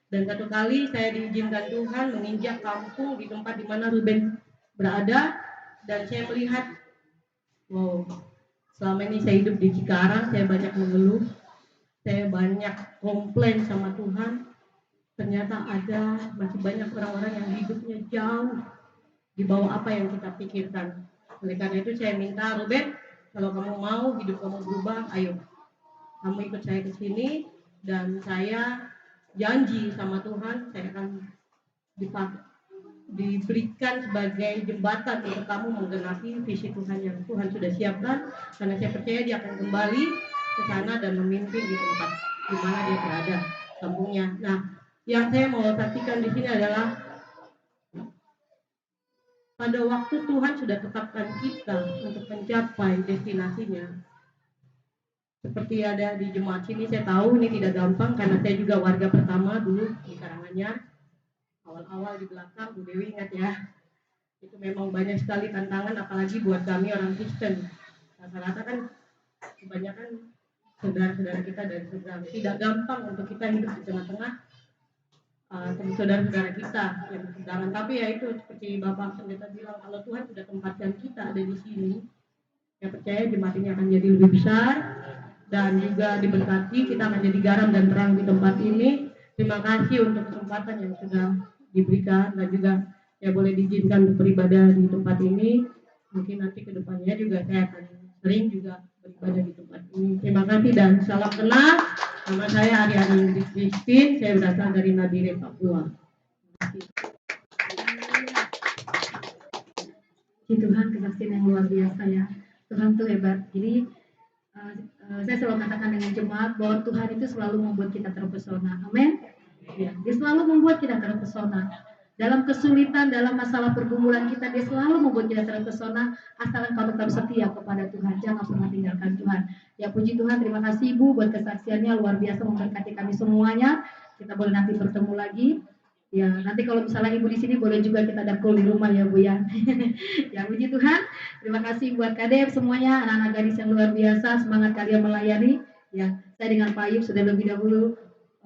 Dan satu kali saya diizinkan Tuhan menginjak kampung di tempat di mana Ruben berada, dan saya melihat, wow, selama ini saya hidup di Cikarang, saya banyak mengeluh, saya banyak komplain sama Tuhan. Ternyata masih banyak orang-orang yang hidupnya jauh di bawah apa yang kita pikirkan. Oleh karena itu saya minta, Ruben, kalau kamu mau hidup kamu berubah, ayo kamu ikut saya ke sini, dan saya janji sama Tuhan saya akan diberikan sebagai jembatan untuk kamu menggenapi visi Tuhan yang Tuhan sudah siapkan, karena saya percaya dia akan kembali ke sana dan memimpin di tempat di mana dia berada kampungnya. Nah, yang saya mau saksikan di sini adalah pada waktu Tuhan sudah tetapkan kita untuk mencapai destinasinya. Seperti ada di jemaat sini, saya tahu ini tidak gampang karena saya juga warga pertama dulu di Karanganyar. Awal-awal di belakang, Bu Dewi ingat ya, itu memang banyak sekali tantangan, apalagi buat kami orang Kristen. Rata-rata kan kebanyakan saudara-saudara kita dari seberang. Tidak gampang untuk kita hidup di tengah-tengah saudara-saudara kita yang berseberangan. Tapi ya itu seperti Bapak Pendeta bilang, kalau Tuhan sudah tempatkan kita ada di sini, saya percaya jemaat ini akan jadi lebih besar dan juga diberkati. Kita akan jadi garam dan terang di tempat ini. Terima kasih untuk kesempatan yang sudah diberikan, dan juga saya boleh diizinkan untuk beribadah di tempat ini. Mungkin nanti ke depannya juga saya akan sering juga beribadah di tempat ini. Terima kasih dan salam kenal. Nama saya Ariani Christine, saya berasal dari Nabire, Papua. Puji Tuhan, kesaksian yang luar biasa ya. Tuhan tuh hebat. Jadi saya selalu katakan dengan jemaat bahwa Tuhan itu selalu membuat kita terpesona. Amin. Ya, dia selalu membuat kita terpesona. Dalam kesulitan, dalam masalah pergumulan kita, dia selalu membuat kita terpesona. Asalkan kau tetap setia kepada Tuhan, jangan pernah tinggalkan Tuhan. Ya, puji Tuhan, terima kasih Ibu buat kesaksiannya, luar biasa memberkati kami semuanya. Kita boleh nanti bertemu lagi. Ya, nanti kalau misalnya Ibu di sini boleh juga kita dakul di rumah ya Bu ya. Ya, puji Tuhan. Terima kasih buat Kadep semuanya, anak-anak gadis yang luar biasa, semangat kalian melayani. Ya, saya dengan Pak Ayub sudah lebih dahulu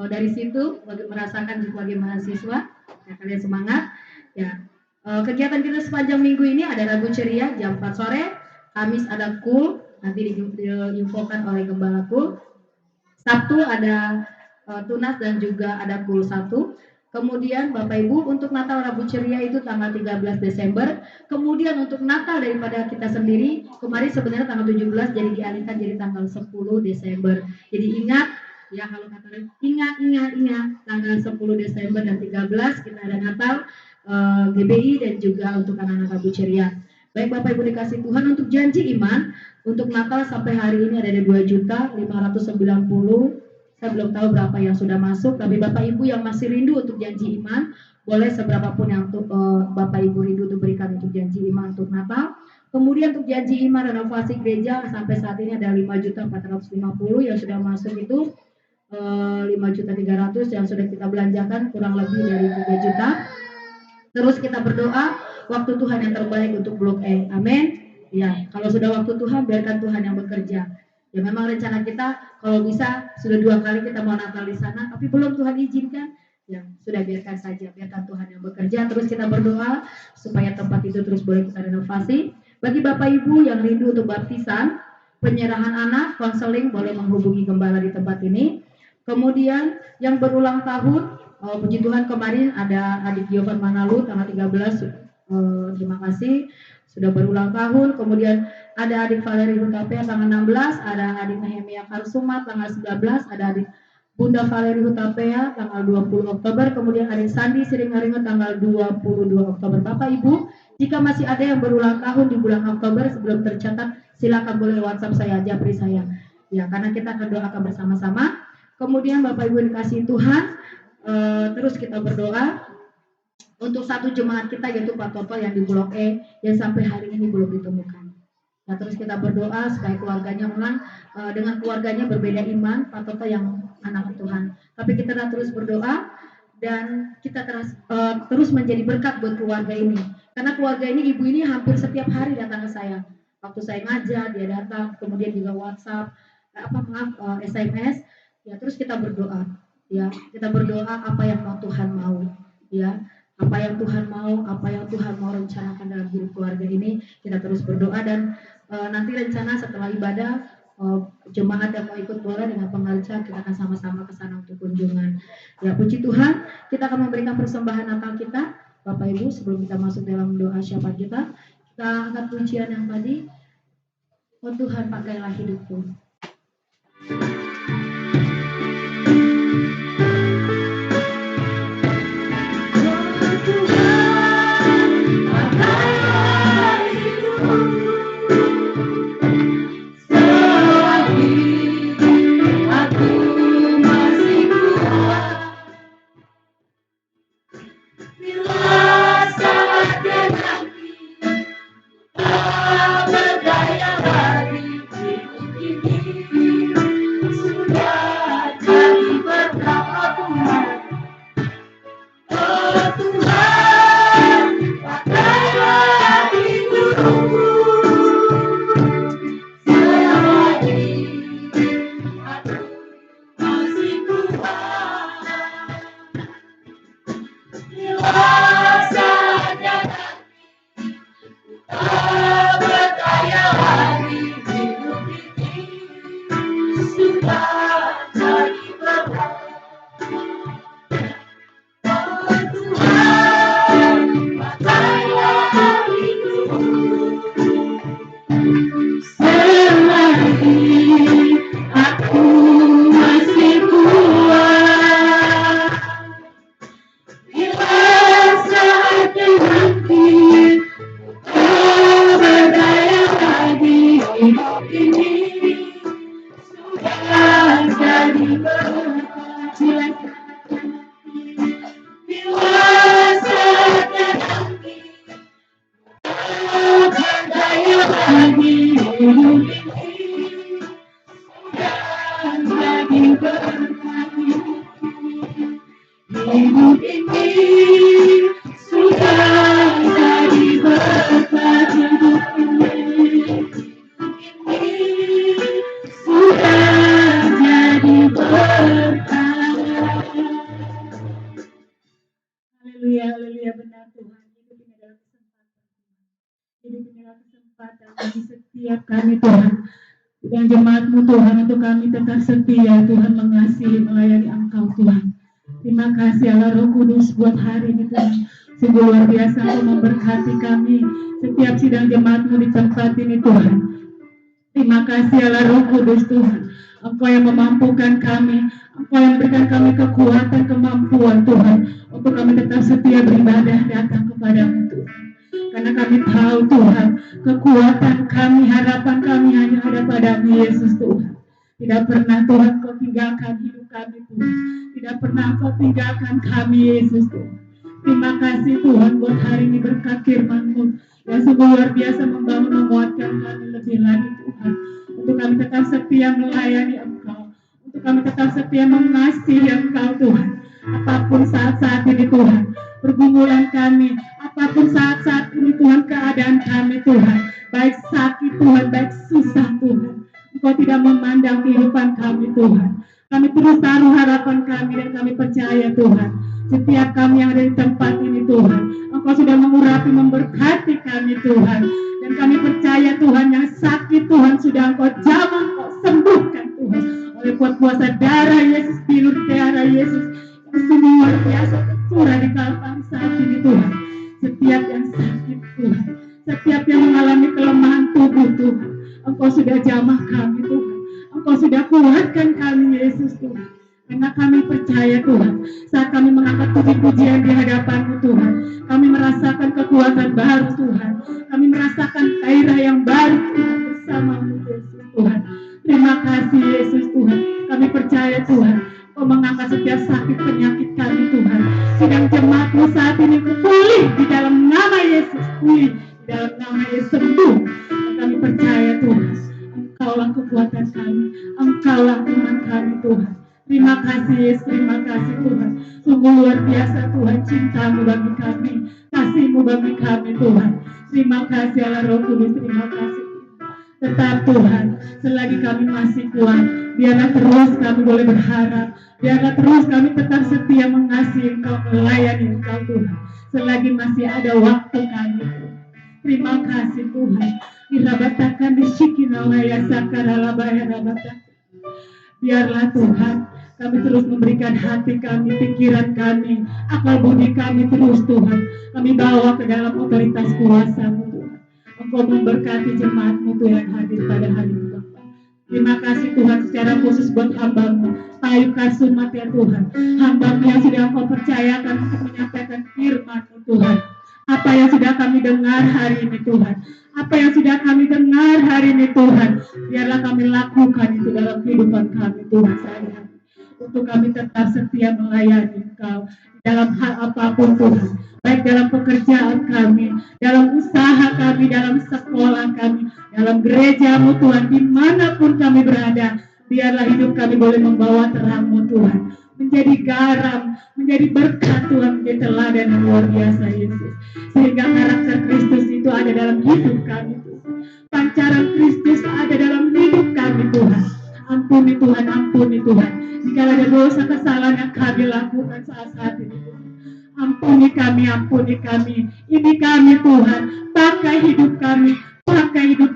dari situ merasakan sebagai mahasiswa. Ya, kalian semangat. Ya, kegiatan kita sepanjang minggu ini ada Rabu Ceria jam 4 sore, Kamis ada KUL, nanti diinfokan oleh Gembala KUL. Sabtu ada Tunas dan juga ada KUL 1. Kemudian Bapak Ibu untuk Natal Rabu Ceria itu tanggal 13 Desember. Kemudian untuk Natal daripada kita sendiri, kemarin sebenarnya tanggal 17 jadi dialihkan jadi tanggal 10 Desember. Jadi ingat ya, kalau kata ingat tanggal 10 Desember dan 13 kita ada Natal GBI dan juga untuk anak-anak Rabu Ceria. Baik Bapak Ibu dikasih Tuhan, untuk janji iman untuk Natal sampai hari ini ada 2.590.000. Saya belum tahu berapa yang sudah masuk, tapi Bapak Ibu yang masih rindu untuk janji iman, boleh seberapapun yang Bapak Ibu rindu untuk berikan untuk janji iman untuk Natal. Kemudian untuk janji iman renovasi gereja sampai saat ini ada 5.450.000 yang sudah masuk, itu 5.300.000 yang sudah kita belanjakan, kurang lebih dari 3 juta. Terus kita berdoa waktu Tuhan yang terbaik untuk Blok E. Amin. Ya, kalau sudah waktu Tuhan, biarkan Tuhan yang bekerja. Ya, memang rencana kita kalau bisa sudah 2 kali kita mau Natal di sana, tapi belum Tuhan izinkan. Ya, sudah biarkan saja, biarkan Tuhan yang bekerja. Terus kita berdoa supaya tempat itu terus boleh kita renovasi. Bagi Bapak Ibu yang rindu untuk baptisan, penyerahan anak, konseling, boleh menghubungi gembala di tempat ini. Kemudian yang berulang tahun, puji Tuhan kemarin ada adik Giovan Manalu tanggal 13, terima kasih sudah berulang tahun. Kemudian ada adik Valeri Hutapea tanggal 16, ada adik Nehemia Karsuma tanggal 19, ada adik Bunda Valeri Hutapea tanggal 20 Oktober, kemudian adik Sandi Siringaringo tanggal 22 Oktober. Bapak Ibu, jika masih ada yang berulang tahun di bulan Oktober sebelum tercatat, silakan boleh WhatsApp saya, japri saya. Ya, karena kita akan doakan bersama-sama. Kemudian Bapak Ibu dikasih Tuhan, terus kita berdoa untuk satu jemaat kita yaitu Pak Toto yang di Blok E yang sampai hari ini belum ditemukan. Nah, terus kita berdoa supaya keluarganya memang dengan keluarganya berbeda iman, Pak Toto yang anak Tuhan. Tapi kita terus berdoa dan kita terus menjadi berkat buat keluarga ini. Karena keluarga ini, ibu ini hampir setiap hari datang ke saya. Waktu saya ngajar dia datang, kemudian juga WhatsApp, SMS. Ya, terus kita berdoa. Ya, kita berdoa apa yang mau Tuhan mau, ya. Apa yang Tuhan mau, apa yang Tuhan mau rencanakan dalam hidup keluarga ini, kita terus berdoa. Dan nanti rencana setelah ibadah, jemaat yang mau ikut boleh dengan pengajar, kita akan sama-sama ke sana untuk kunjungan. Ya, puji Tuhan, kita akan memberikan persembahan Natal kita, Bapak Ibu. Sebelum kita masuk dalam doa syafaat kita angkat pujian yang tadi. Oh Tuhan, pakailah hidupku. Haleluya, benar Tuhan. Hidup ini adalah kesempatan Tuhan. Hidup ini adalah kesempatan bagi setiap kami Tuhan. Dan jemaat-Mu Tuhan, untuk kami tetap setia Tuhan, mengasihi, melayani Engkau Tuhan. Terima kasih Allah Roh Kudus buat hari ini Tuhan. Sungguh luar biasa Engkau memberkati kami. Setiap sidang jemaat-Mu di tempat ini Tuhan. Terima kasih Allah Roh Kudus Tuhan. Engkau yang memampukan kami. Engkau yang berikan kami kekuatan, kemampuan Tuhan. Untuk kami tetap setia beribadah datang kepada-Mu Tuhan. Karena kami tahu Tuhan, kekuatan kami, harapan kami hanya ada pada-Mu Yesus Tuhan. Tidak pernah Tuhan Kau tinggalkan hidup kami Tuhan. Tidak pernah Kau tinggalkan kami Yesus Tuhan. Terima kasih Tuhan buat hari ini berkat firman-Mu yang sungguh luar biasa membangun, menguatkan kami lebih lagi Tuhan. Untuk kami tetap setia melayani Engkau. Untuk kami tetap setia mengasihi Engkau Tuhan. Apapun saat-saat ini Tuhan, pergumulan kami, apapun saat-saat ini Tuhan, keadaan kami Tuhan, baik sakit Tuhan, baik susah Tuhan, Engkau tidak memandang kehidupan kami Tuhan. Kami terus taruh harapan kami dan kami percaya Tuhan, setiap kami yang ada di tempat ini Tuhan, Engkau sudah mengurapi, memberkati kami Tuhan. Dan kami percaya Tuhan, yang sakit Tuhan sudah Engkau jamah, Engkau sembuhkan Tuhan, oleh kuat kuasa darah Yesus, bilur darah Yesus sungguh luar biasa tercurah di Kalvari saat ini Tuhan. Setiap yang sakit Tuhan, setiap yang mengalami kelemahan tubuh Tuhan, Engkau sudah jamah kami Tuhan. Engkau sudah kuatkan kami Yesus Tuhan. Karena kami percaya Tuhan, saat kami mengangkat puji-pujian di hadapan-Mu Tuhan, kami merasakan kekuatan baru Tuhan. Kami merasakan gairah yang baru Tuhan bersama-Mu Yesus Tuhan. Terima kasih Yesus Tuhan. Kami percaya Tuhan, Kau mengangkat setiap sakit penyakit kami Tuhan. Sidang jemaat-Mu saat ini pulih di dalam nama Yesus, pulih di dalam nama Yesus, sembuh. Dan kami percaya Tuhan, Engkaulah kekuatan kami, Engkaulah Tuhan kami Tuhan. Terima kasih Yesus, terima kasih Tuhan. Sungguh luar biasa Tuhan, cinta-Mu bagi kami, kasih-Mu bagi kami Tuhan. Terima kasih Allah Roh Kudus, terima kasih Tuhan. Tetap Tuhan, selagi kami masih kuat, biarlah terus kami boleh berharap, biarlah terus kami tetap setia mengasihi Engkau, melayani Engkau Tuhan, selagi masih ada waktu kami. Terima kasih Tuhan. Dirabatakan di Shikinawaya Sakaralabaya Rabatakan. Biarlah Tuhan, kami terus memberikan hati kami, pikiran kami, akal budi kami terus Tuhan. Kami bawa ke dalam otoritas kuasa-Mu Tuhan. Engkau memberkati jemaat-Mu Tuhan yang hadir pada hari ini Bapak. Terima kasih Tuhan secara khusus buat hamba-Mu, Pak Ayub Kasumat ya Tuhan. Hamba-Mu yang sudah Engkau percayakan untuk menyampaikan firman-Mu Tuhan. Apa yang sudah kami dengar hari ini Tuhan, apa yang sudah kami dengar hari ini Tuhan, biarlah kami lakukan itu dalam kehidupan kami Tuhan sehari-hari. Untuk kami tetap setia melayani Engkau dalam hal apapun Tuhan, baik dalam pekerjaan kami, dalam usaha kami, dalam sekolah kami, dalam gereja-Mu Tuhan, dimanapun kami berada, biarlah hidup kami boleh membawa terang-Mu Tuhan, menjadi garam, menjadi berkat Tuhan, menjadi teladan yang luar biasa Yesus. Sehingga karakter Kristus itu ada dalam hidup kami Tuhan. Pancaran Kristus ada dalam hidup kami Tuhan. Ampuni Tuhan, ampuni Tuhan. Jika ada dosa kesalahan yang kami lakukan saat ini Tuhan. Ampuni kami, ampuni kami. Ini kami Tuhan. Pakai hidup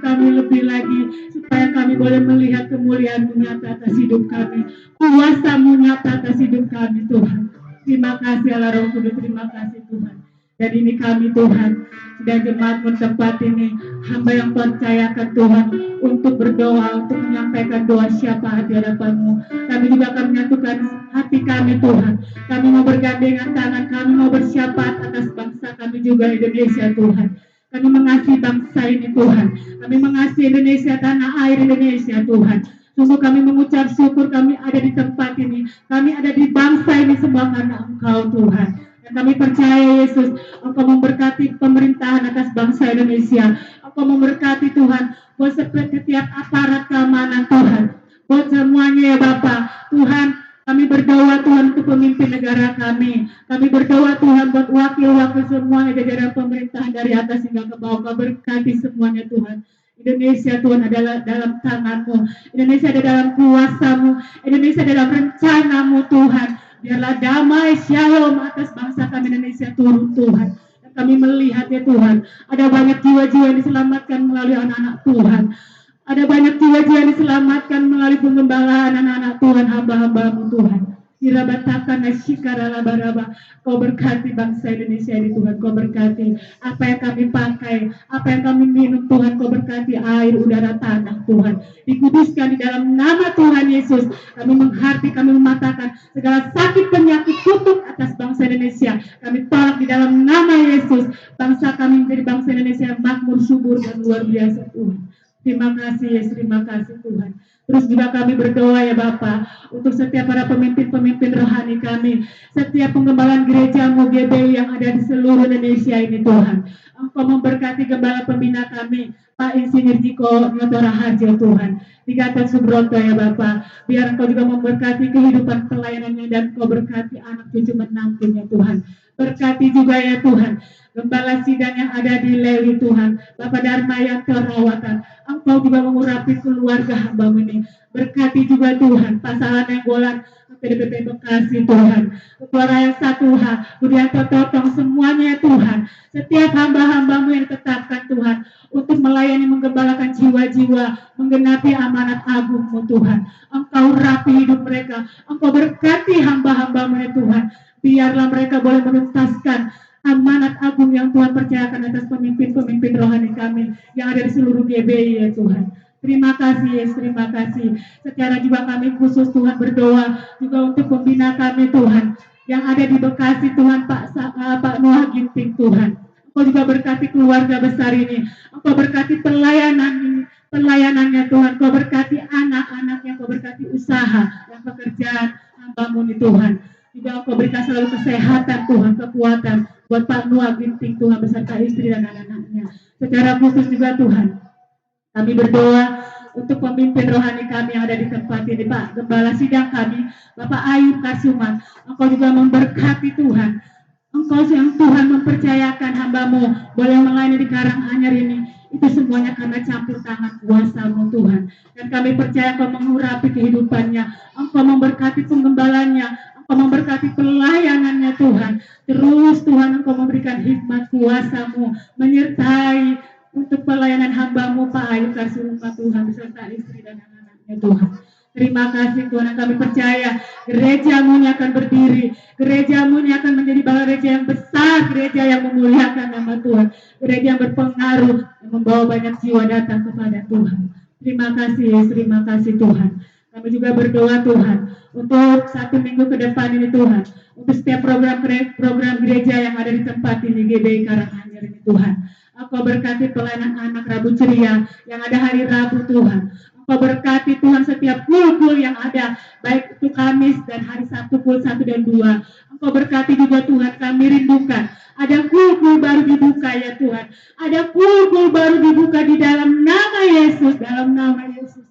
kami lebih lagi. Supaya kami boleh melihat kemuliaan-Mu nyata atas hidup kami. Kuasa-Mu nyata atas hidup kami Tuhan. Terima kasih Allah Roh Kudus, terima kasih Tuhan. Dan ini kami Tuhan, sudah jemaat-Mu tempat ini, hamba yang percayakan Tuhan untuk berdoa, untuk menyampaikan doa syafaat di hadapan-Mu. Kami juga akan menyatukan hati kami Tuhan. Kami mau bergandengan tangan, kami mau bersyafaat atas bangsa kami juga Indonesia Tuhan. Kami mengasihi bangsa ini Tuhan. Kami mengasihi Indonesia, tanah air Indonesia Tuhan. Sungguh kami mengucap syukur kami ada di tempat ini. Kami ada di bangsa ini semua karena Engkau Tuhan. Dan kami percaya Yesus, Engkau memberkati pemerintahan atas bangsa Indonesia. Engkau memberkati Tuhan buat setiap aparat keamanan Tuhan. Buat semuanya ya Bapak. Tuhan, kami berdoa Tuhan untuk pemimpin negara kami. Kami berdoa Tuhan buat wakil-wakil semuanya jajaran pemerintahan dari atas hingga ke bawah. Kau berkati semuanya Tuhan. Indonesia Tuhan adalah dalam tangan-Mu. Indonesia ada dalam kuasa-Mu. Indonesia dalam rencana-Mu Tuhan. Biarlah damai shalom atas bangsa kami Indonesia turun Tuhan. Dan kami melihat ya Tuhan, ada banyak jiwa-jiwa yang diselamatkan melalui anak-anak Tuhan. Ada banyak jiwa-jiwa yang diselamatkan melalui penggembalaan anak-anak Tuhan, hamba-hamba-Mu Tuhan. Dirabatakan nasyikara baraba. Kau berkati bangsa Indonesia ini Tuhan. Kau berkati apa yang kami pakai, apa yang kami minum Tuhan. Kau berkati air, udara, tanah Tuhan. Dikuduskan di dalam nama Tuhan Yesus. Kami menghati, kami mematakan segala sakit penyakit kutuk atas bangsa Indonesia. Kami tolak di dalam nama Yesus. Bangsa kami menjadi bangsa Indonesia yang makmur, subur, dan luar biasa Tuhan. Terima kasih Yesus, terima kasih Tuhan. Terus juga kami berdoa ya Bapak untuk setiap para pemimpin-pemimpin rohani kami, setiap penggembalaan gereja-Mu GBI yang ada di seluruh Indonesia ini Tuhan. Engkau memberkati gembala pembina kami, Pak Insinyur Jiko Nyotora Harjo Tuhan, di Gatot Subroto ya Bapak. Biar Engkau juga memberkati kehidupan pelayanannya dan Engkau berkati anak cucu menantunya Tuhan. Berkati juga ya Tuhan gembala sidang yang ada di Lewi Tuhan, Bapak Darmayanto Rawatan. Engkau juga mengurapi keluarga hamba-Mu ini. Berkati juga Tuhan Pasangan Nenggolan PDPP Bekasi Tuhan, Ketua Rakyat 1H Budianto Totong, semuanya Tuhan. Setiap hamba-hamba-Mu yang ditetapkan Tuhan untuk melayani menggembalakan jiwa-jiwa, menggenapi amanat agung-Mu Tuhan. Engkau rapi hidup mereka, Engkau berkati hamba-hamba-Mu ya Tuhan. Biarlah mereka boleh menuntaskan amanat agung yang Tuhan percayakan atas pemimpin-pemimpin rohani kami yang ada di seluruh GBI ya Tuhan. Terima kasih Yesus, terima kasih. Secara juga kami khusus Tuhan berdoa juga untuk pembina kami Tuhan yang ada di Bekasi Tuhan, Pak Noah Ginting Tuhan. Engkau juga berkati keluarga besar ini. Engkau berkati pelayanannya Tuhan. Engkau berkati anak-anaknya. Engkau berkati usaha dan pekerjaan hamba-Mu ini Tuhan. Juga Engkau berikan selalu kesehatan Tuhan, kekuatan buat Pak Noah Ginting Tuhan beserta istri dan anak-anaknya. Secara khusus juga Tuhan, kami berdoa untuk pemimpin rohani kami yang ada di tempat ini, Pak Gembala sidang kami, Bapak Ayub Kasuman. Engkau juga memberkati Tuhan. Engkau yang Tuhan mempercayakan hamba-Mu boleh melayani di Karanganyar ini. Itu semuanya karena campur tangan kuasa-Mu Tuhan. Dan kami percaya Engkau mengurapi kehidupannya, Engkau memberkati penggembalannya, Engkau memberkati pelayanannya Tuhan. Terus Tuhan Engkau memberikan hikmat kuasa-Mu, menyertai untuk pelayanan hamba-Mu Pak Ayu Kasumpa Tuhan, beserta istri dan anak-anaknya Tuhan. Terima kasih Tuhan, kami percaya gereja-Mu ini akan berdiri, gereja-Mu ini akan menjadi gereja yang besar, gereja yang memuliakan nama Tuhan, gereja yang berpengaruh, yang membawa banyak jiwa datang kepada Tuhan. Terima kasih Yesus, terima kasih Tuhan. Kami juga berdoa Tuhan, untuk 1 minggu ke depan ini Tuhan, untuk setiap program gereja yang ada di tempat ini, GBI Karanganyar ini Tuhan. Engkau berkati pelayanan anak Rabu Ceria yang ada hari Rabu Tuhan. Engkau berkati Tuhan setiap kul yang ada, baik itu Kamis dan hari Sabtu kul 1 dan 2. Engkau berkati juga Tuhan, kami rindukan. Ada kul baru dibuka ya Tuhan. Ada kul baru dibuka di dalam nama Yesus, dalam nama Yesus.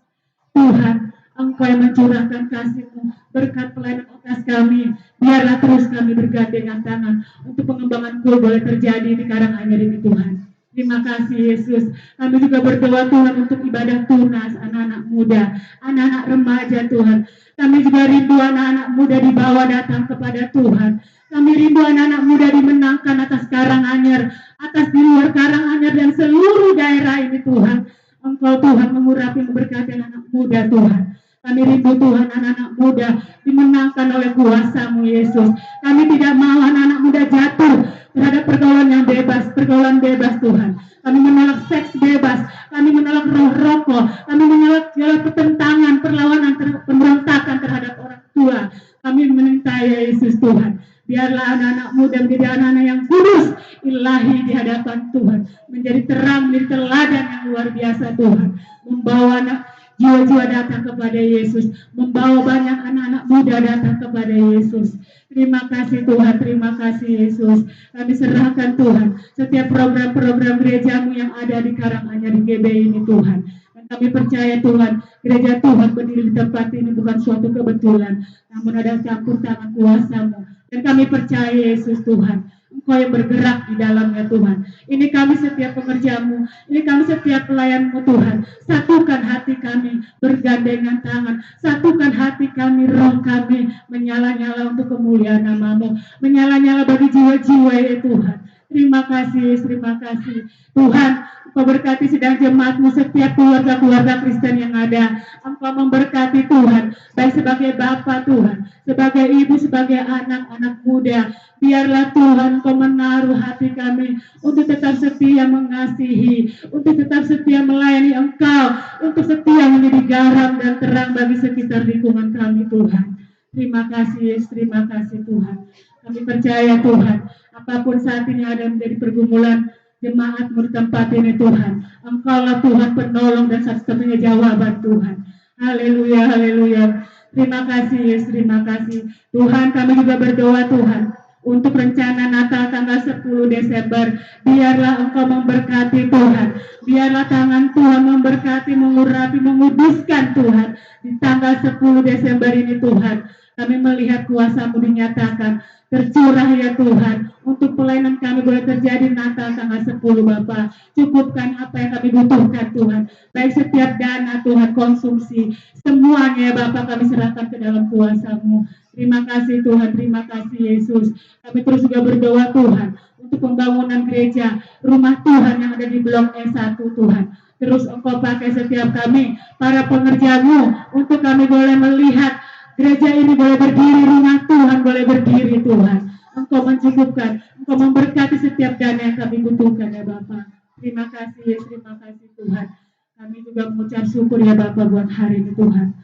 Tuhan, Engkau yang mencurahkan kasih-Mu, berkat pelayanan atas kami. Biarlah terus kami bergandengan tangan untuk pengembangan kul boleh terjadi di Karanganyar ini Tuhan. Terima kasih Yesus. Kami juga berdoa Tuhan untuk ibadah tunas anak-anak muda, anak-anak remaja Tuhan. Kami juga rindu anak-anak muda dibawa datang kepada Tuhan. Kami rindu anak-anak muda dimenangkan atas Karanganyar, atas di luar Karanganyar dan seluruh daerah ini Tuhan. Engkau Tuhan mengurapi memberkati anak muda Tuhan. Kami rindu Tuhan anak-anak muda dimenangkan oleh kuasa-Mu Yesus. Kami tidak mau anak-anak muda jatuh terhadap pergaulan yang bebas, pergaulan bebas Tuhan. Kami menolak seks bebas, kami menolak roh rokok, kami menolak segala pertentangan, perlawanan, pemberontakan terhadap orang tua. Kami meminta ya Yesus Tuhan, biarlah anak-anak muda menjadi anak-anak yang kudus, ilahi di hadapan Tuhan, menjadi terang, menjadi teladan yang luar biasa Tuhan, membawa anak jiwa-jiwa datang kepada Yesus, membawa banyak anak-anak muda datang kepada Yesus. Terima kasih Tuhan, terima kasih Yesus. Kami serahkan Tuhan setiap program-program gereja-Mu yang ada di Karanganyar di GBI ini Tuhan. Dan kami percaya Tuhan, gereja Tuhan berdiri di tempat ini bukan suatu kebetulan, namun ada campur tangan kuasa-Mu. Dan kami percaya Yesus Tuhan, Engkau yang bergerak di dalamnya Tuhan. Ini kami setiap pekerja-Mu, ini kami setiap pelayan-Mu Tuhan. Satukan hati kami, bergandengan tangan. Satukan hati kami, roh kami, menyala-nyala untuk kemuliaan nama-Mu. Menyala-nyala bagi jiwa-jiwa ya Tuhan. Terima kasih, terima kasih. Tuhan, Engkau berkati sedang jemaat-Mu setiap keluarga-keluarga Kristen yang ada. Engkau memberkati Tuhan, baik sebagai Bapa Tuhan, sebagai ibu, sebagai anak-anak muda. Biarlah Tuhan Engkau menaruh hati kami untuk tetap setia mengasihi, untuk tetap setia melayani Engkau, untuk setia menjadi garam dan terang bagi sekitar lingkungan kami Tuhan. Terima kasih Yesus, terima kasih Tuhan. Kami percaya Tuhan, apapun saat ini ada menjadi pergumulan jemaat-Mu di tempat ini Tuhan. Engkaulah Tuhan penolong dan satu-satunya jawaban Tuhan. Haleluya, haleluya. Terima kasih Yesus, terima kasih. Tuhan, kami juga berdoa Tuhan untuk rencana Natal tanggal 10 Desember. Biarlah Engkau memberkati Tuhan. Biarlah tangan Tuhan memberkati, mengurapi, menguduskan Tuhan. Di tanggal 10 Desember ini Tuhan, kami melihat kuasa-Mu dinyatakan, tercurah ya Tuhan, untuk pelayanan kami boleh terjadi Natal tanggal 10 Bapa. Cukupkan apa yang kami butuhkan Tuhan, baik setiap dana Tuhan, konsumsi, semuanya Bapa kami serahkan ke dalam kuasa-Mu. Terima kasih Tuhan, terima kasih Yesus. Kami terus juga berdoa Tuhan, untuk pembangunan gereja, rumah Tuhan yang ada di Blok E1 Tuhan. Terus Engkau pakai setiap kami, para pengerja-Mu, untuk kami boleh melihat gereja ini boleh berdiri, rumah Tuhan boleh berdiri Tuhan. Engkau mencukupkan, Engkau memberkati setiap dana yang kami butuhkan ya Bapa. Terima kasih Yesus, terima kasih Tuhan. Kami juga mengucap syukur ya Bapa buat hari ini Tuhan.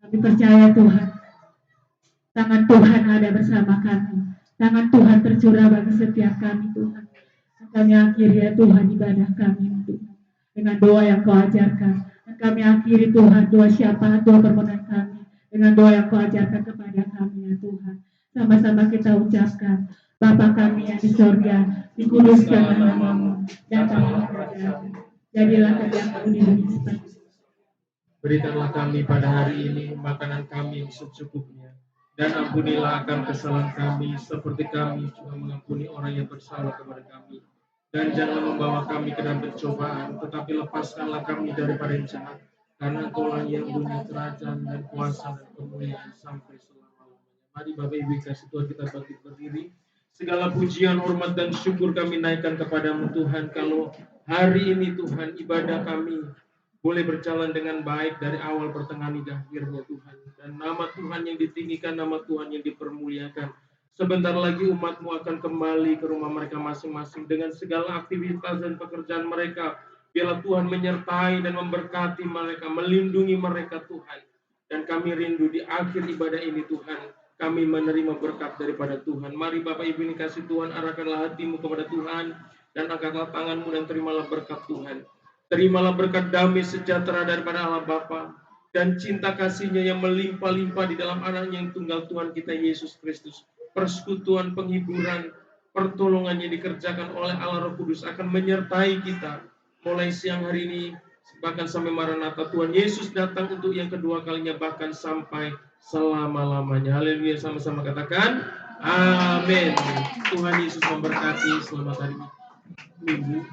Kami percaya Tuhan, tangan Tuhan ada bersama kami. Tangan Tuhan tercurah bagi setiap kami Tuhan. Kami akhiri ya Tuhan ibadah kami Tuhan, dengan doa yang Kau ajarkan. Dan kami akhiri Tuhan doa syafaat, doa permohonan kami dengan doa yang Kau ajarkan kepada kami ya Tuhan. Sama-sama kita ucapkan, Bapa kami yang di sorga, dikuduskan nama-Mu, datanglah kerajaan-Mu, jadilah kehendakmu di bumi seperti. Berikanlah kami pada hari ini makanan kami yang secukupnya, dan ampunilah akan kesalahan kami seperti kami juga mengampuni orang yang bersalah kepada kami. dan jangan membawa kami ke dalam pencobaan, tetapi lepaskanlah kami daripada yang jahat. Karena Engkaulah yang punya kerajaan dan kuasa dan kemuliaan sampai selama-lamanya. Mari Bapak Ibu kasih Tuhan, kita bangkit berdiri. Segala pujian, hormat, dan syukur kami naikkan kepadamu Tuhan. Kalau hari ini Tuhan, ibadah kami boleh berjalan dengan baik dari awal, pertengahan, hingga akhirnya Tuhan. Dan nama Tuhan yang ditinggikan, nama Tuhan yang dipermuliakan. Sebentar lagi umat-Mu akan kembali ke rumah mereka masing-masing dengan segala aktivitas dan pekerjaan mereka. Biarlah Tuhan menyertai dan memberkati mereka, melindungi mereka Tuhan. Dan kami rindu di akhir ibadah ini Tuhan, kami menerima berkat daripada Tuhan. Mari Bapak Ibu ini kasih Tuhan, arahkanlah hatimu kepada Tuhan, dan angkatlah tanganmu dan terimalah berkat Tuhan. Terimalah berkat damai sejahtera daripada Allah Bapa, dan cinta kasih-Nya yang melimpah-limpah di dalam anaknya yang tunggal Tuhan kita Yesus Kristus. Persekutuan, penghiburan, pertolongan yang dikerjakan oleh Allah Roh Kudus akan menyertai kita mulai siang hari ini, bahkan sampai Maranatha. Tuhan Yesus datang untuk yang kedua kalinya, bahkan sampai selama-lamanya. Haleluya, sama-sama katakan amin. Tuhan Yesus memberkati. Selamat hari Minggu.